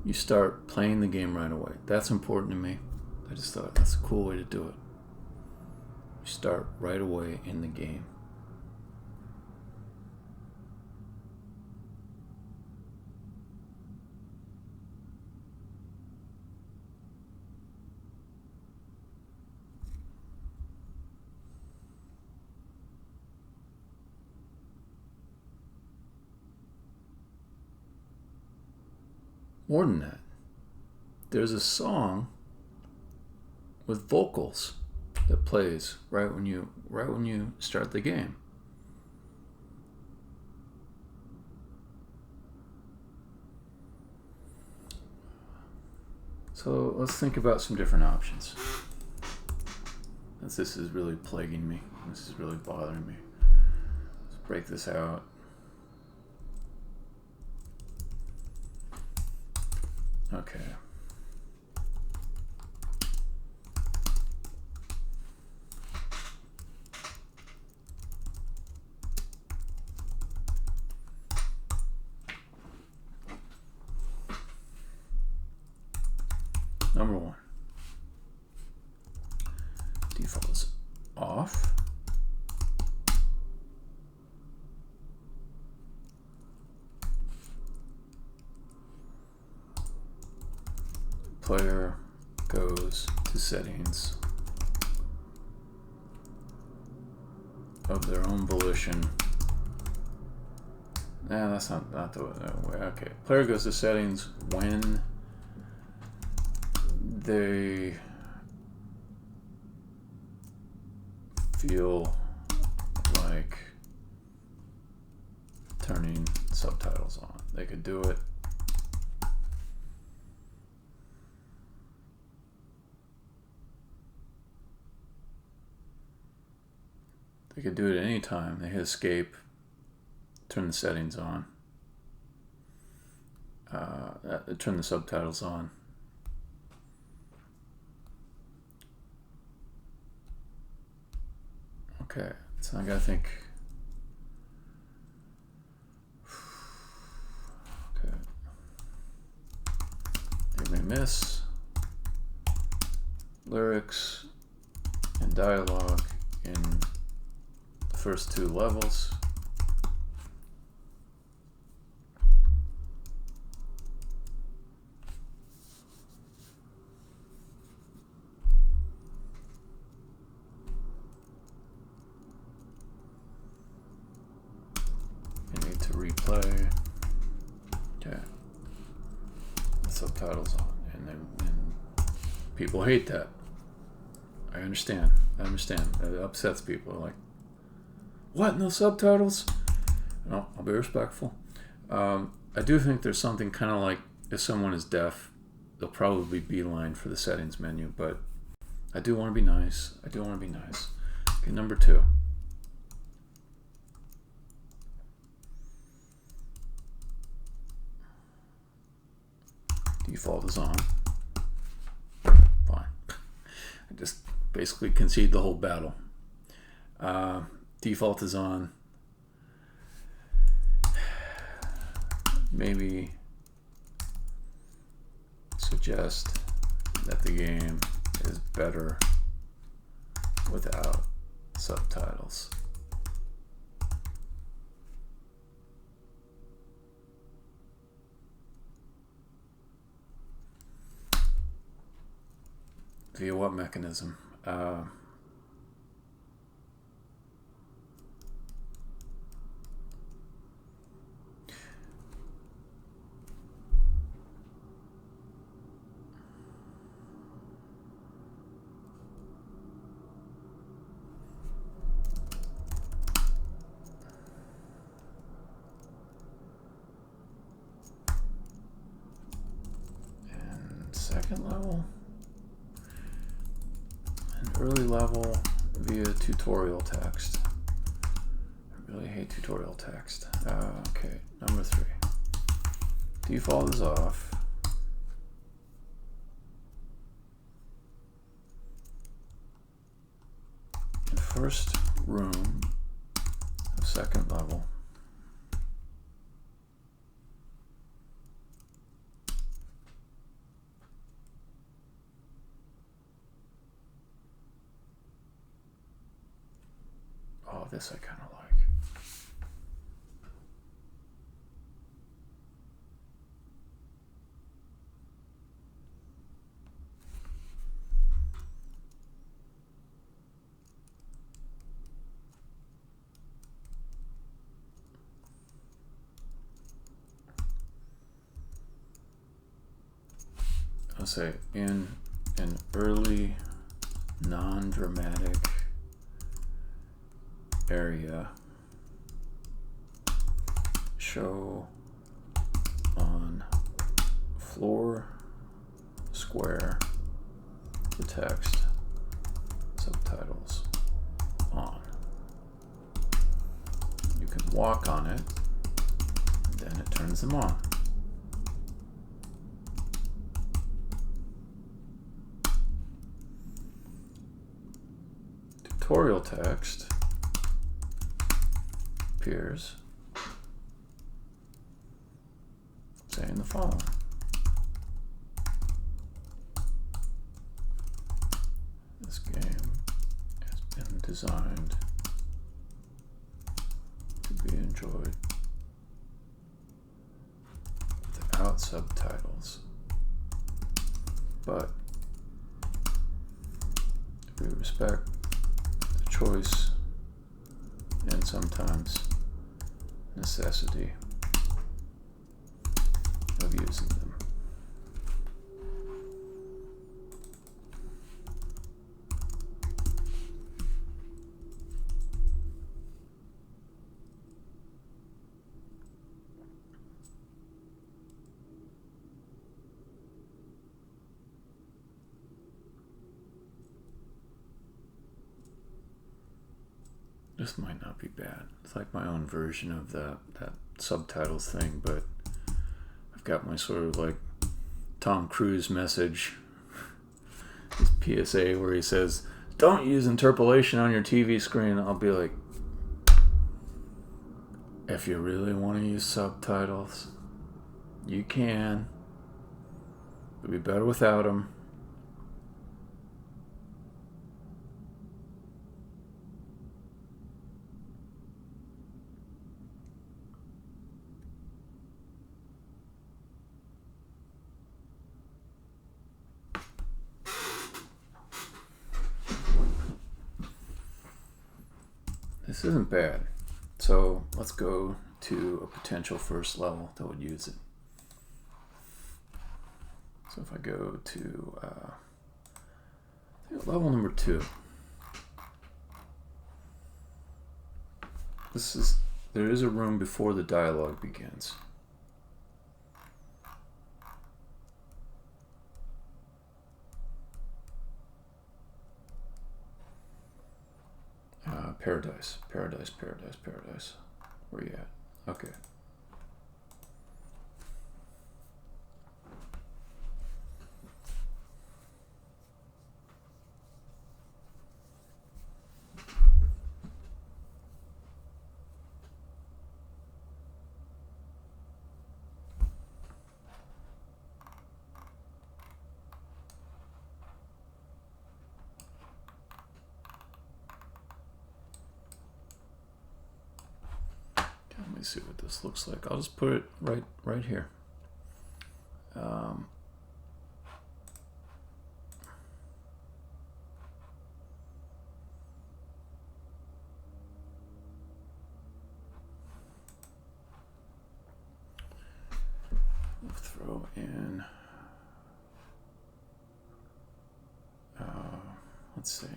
You start playing the game right away. That's important to me. I just thought that's a cool way to do it. You start right away in the game. More than that, there's a song with vocals that plays right when you start the game. So let's think about some different options. This is really plaguing me. This is really bothering me. Let's break this out. Okay. Number one. Default is off. Player goes to settings of their own volition. Nah, that's not the way. Okay. Player goes to settings when they feel like turning subtitles on. They could do it. They could do it at any time. They hit escape, turn the settings on, turn the subtitles on. Okay, so I gotta think. Okay. They may miss lyrics and dialogue in the first two levels. play. Okay. The subtitles on. And people hate that. I understand. It upsets people. Like, what? No subtitles? No, I'll be respectful. I do think there's something kind of like, if someone is deaf, they'll probably beeline for the settings menu, but I do want to be nice. Okay, number 2. Default is on. Fine. I just basically concede the whole battle. Default is on. Maybe suggest that the game is better without subtitles. Via what mechanism? Second level and early level via tutorial text. I really hate tutorial text. Okay, number 3. Default is off. In first room of second level. This I kind of like. I'll say in an early non-dramatic area, show on floor square the text, subtitles on. You can walk on it, and then it turns them on. Tutorial text appears saying the following. This game has been designed to be enjoyed without subtitles, but we respect the choice and sometimes necessity of using them. This might not be bad. It's like my own version of that subtitles thing, but I've got my sort of like Tom Cruise message, his PSA where he says, "Don't use interpolation on your TV screen." I'll be like, if you really want to use subtitles, you can. It'd be better without them. This isn't bad. So let's go to a potential first level that would use it. So if I go to level number 2, there is a room before the dialogue begins. Paradise. Where you at? Okay. Let me see what this looks like. I'll just put it right here. We'll throw in. Let's see.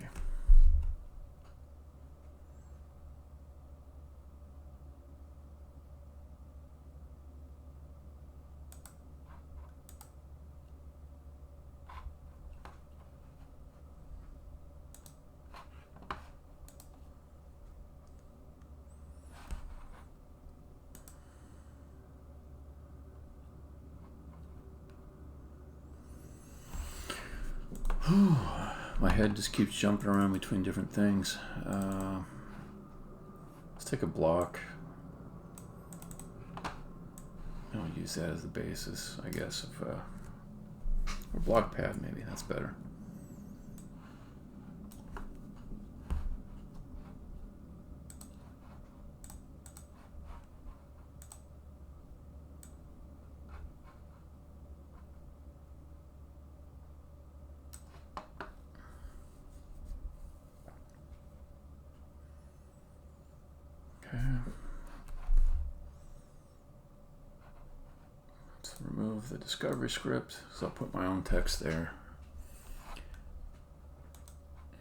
My head just keeps jumping around between different things. Let's take a block. I'll use that as the basis, I guess, or block pad maybe, that's better. Remove the discovery script, so I'll put my own text there.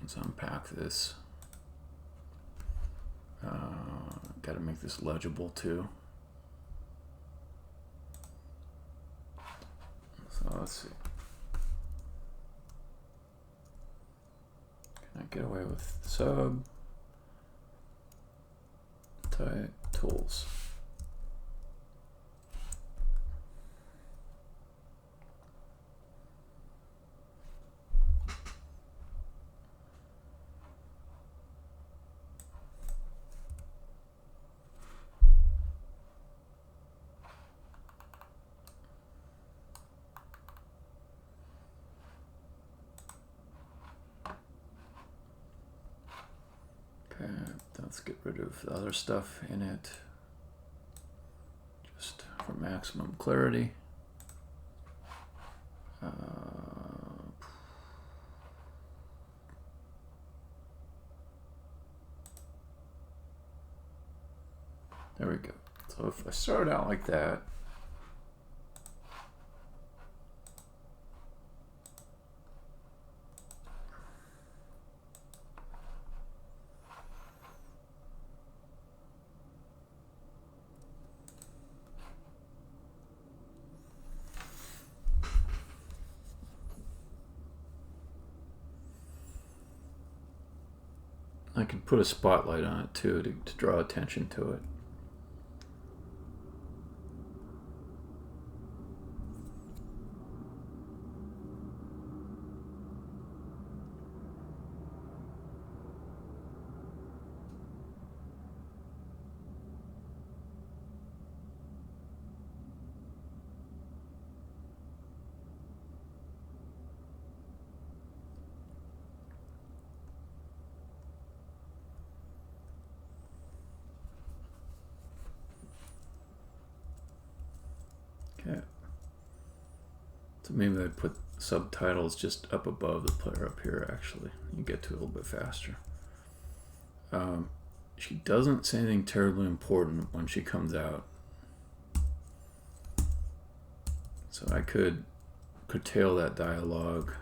Let's unpack this. Got to make this legible too. So let's see. Can I get away with subtitles? Let's get rid of the other stuff in it, just for maximum clarity. There we go. So if I start out like that, I can put a spotlight on it too to draw attention to it. Okay. So maybe I'd put subtitles just up above the player up here, actually. You get to it a little bit faster. she doesn't say anything terribly important when she comes out. So I could curtail that dialogue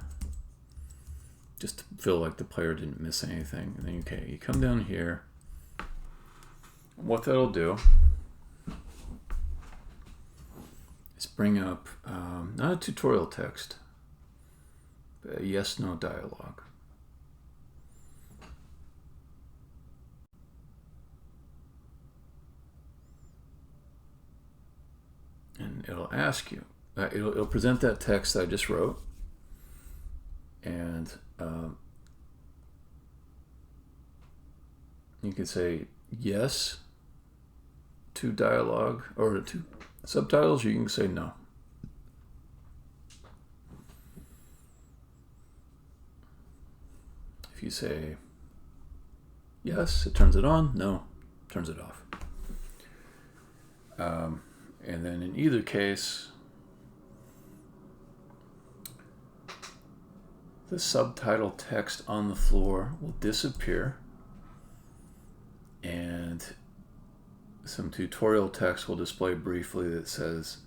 just to feel like the player didn't miss anything. And then, okay, you come down here. What that'll do is bring up not a tutorial text, but a yes/no dialogue. And it'll ask you, it'll present that text I just wrote, and you can say yes to dialogue or to subtitles, you can say no. If you say yes, it turns it on. No, turns it off. And then in either case, the subtitle text on the floor will disappear, and some tutorial text will display briefly that says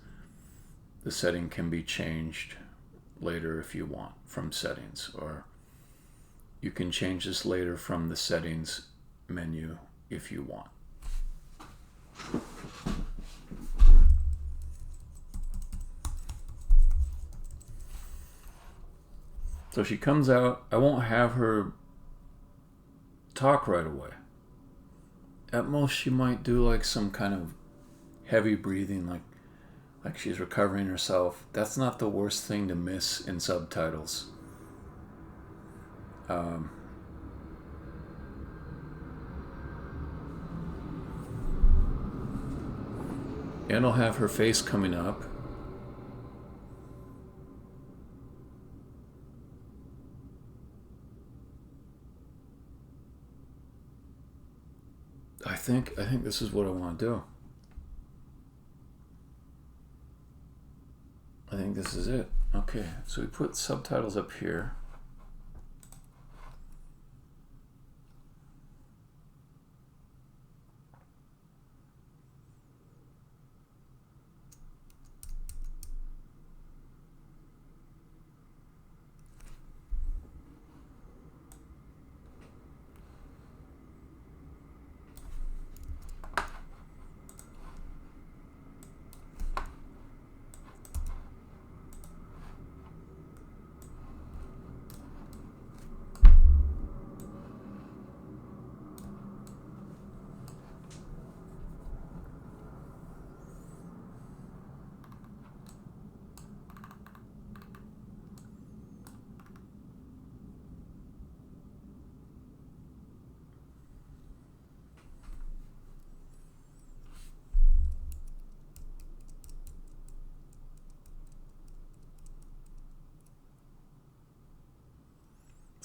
the setting can be changed later if you want from settings, or you can change this later from the settings menu if you want. So she comes out, I won't have her talk right away. At most she might do like some kind of heavy breathing, like she's recovering herself. That's not the worst thing to miss in subtitles. And I'll have her face coming up. I think this is what I want to do. I think this is it. Okay, so we put subtitles up here.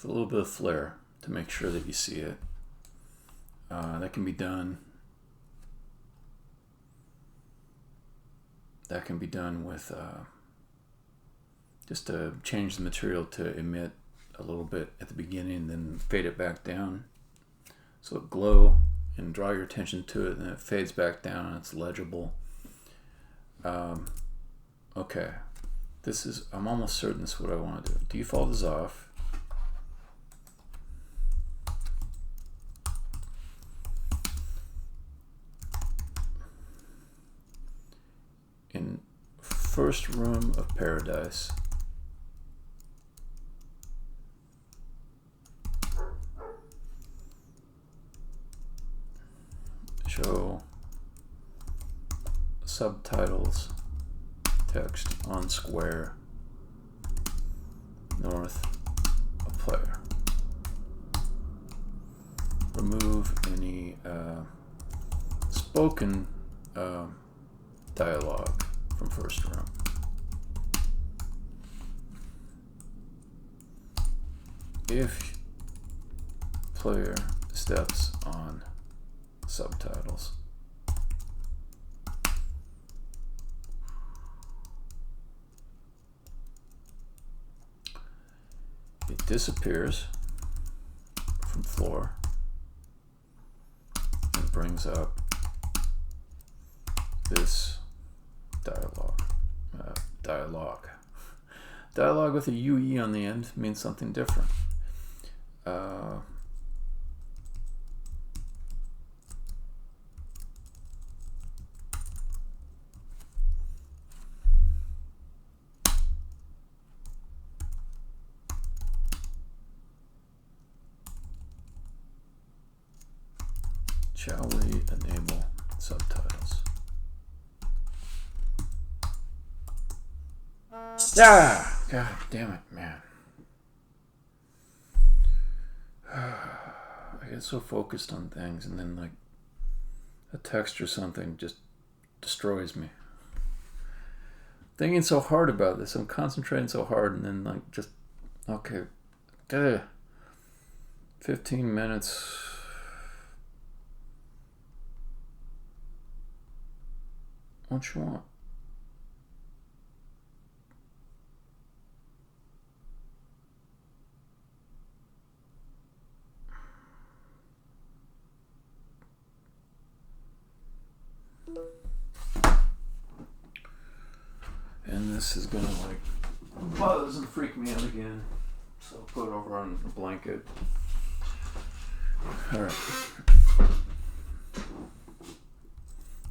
With a little bit of flair to make sure that you see it. That can be done. That can be done with just to change the material to emit a little bit at the beginning, then fade it back down so it glow, and draw your attention to it, and then it fades back down and it's legible. Okay, I'm almost certain this is what I want to do. Default is off. In first room of paradise, show subtitles text on square north of player. Remove any spoken dialogue from first room. If player steps on subtitles, it disappears from floor it brings up this dialogue. Dialogue with a UE on the end means something different. Shall we enable subtitles? Ah! God damn it, man. I get so focused on things and then like a text or something just destroys me. Thinking so hard about this, I'm concentrating so hard and then like just, okay, 15 minutes. What you want? And this is gonna like buzz and freak me out again. So I'll put it over on a blanket. Alright.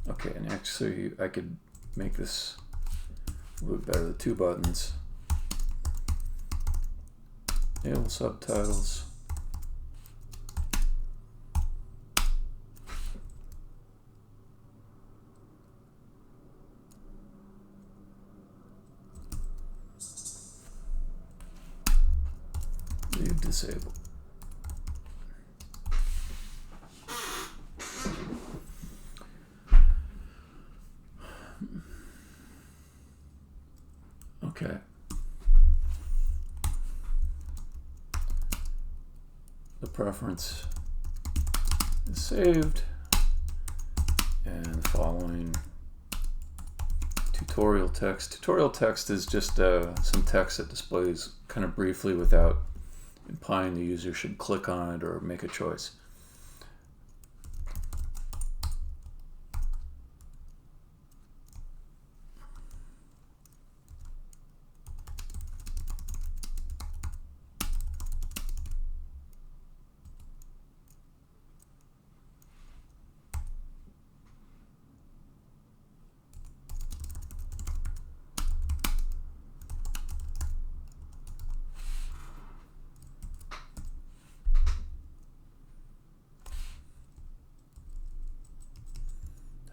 Okay, and actually I could make this a little bit better. The two buttons. Enable subtitles. Leave disabled. Okay. The preference is saved, and following tutorial text. Tutorial text is just some text that displays kind of briefly without implying the user should click on it or make a choice.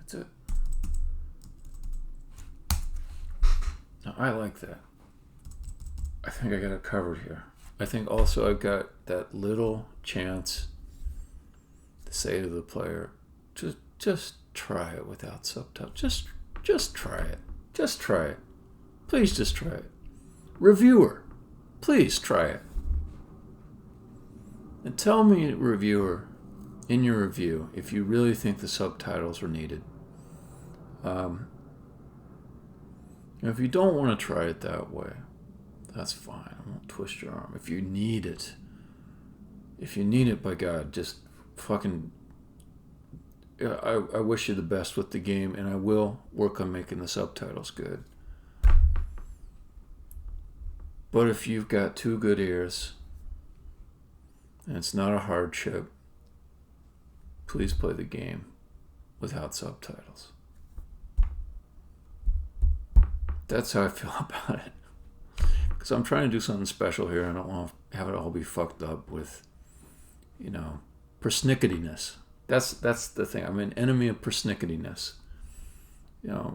That's it. Now, I like that. I think I got it covered here. I think also I've got that little chance to say to the player, just try it without subtitles. Just try it. Just try it. Please just try it. Reviewer, please try it. And tell me, reviewer, in your review, if you really think the subtitles are needed. If you don't want to try it that way, that's fine. I won't twist your arm. If you need it, by God, just fucking... I wish you the best with the game, and I will work on making the subtitles good. But if you've got two good ears, and it's not a hardship, please play the game without subtitles. That's how I feel about it. Because I'm trying to do something special here. I don't want to have it all be fucked up with, persnicketyness. That's the thing. I'm an enemy of persnicketyness.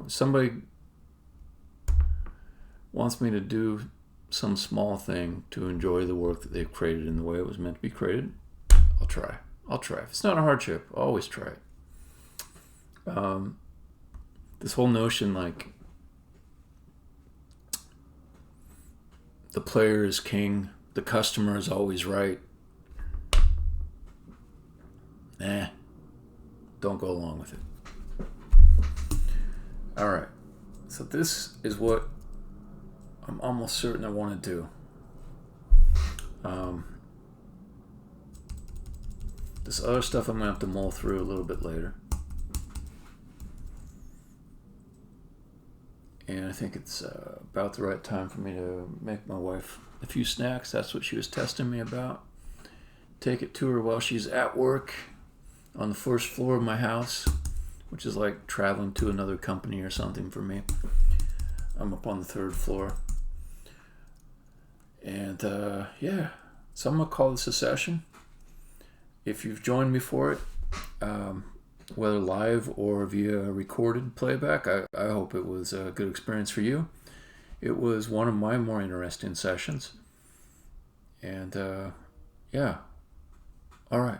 Somebody wants me to do some small thing to enjoy the work that they've created in the way it was meant to be created. I'll try. If it's not a hardship, I'll always try it. This whole notion, like, the player is king, the customer is always right. Don't go along with it. Alright, so this is what I'm almost certain I want to do. The This other stuff I'm going to have to mull through a little bit later. And I think it's about the right time for me to make my wife a few snacks. That's what she was testing me about. Take it to her while she's at work on the first floor of my house, which is like traveling to another company or something for me. I'm up on the 3rd floor. And yeah, so I'm going to call this a session. If you've joined me for it, whether live or via recorded playback, I hope it was a good experience for you. It was one of my more interesting sessions. And yeah, all right.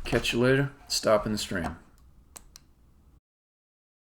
Catch you later. Stop in the stream.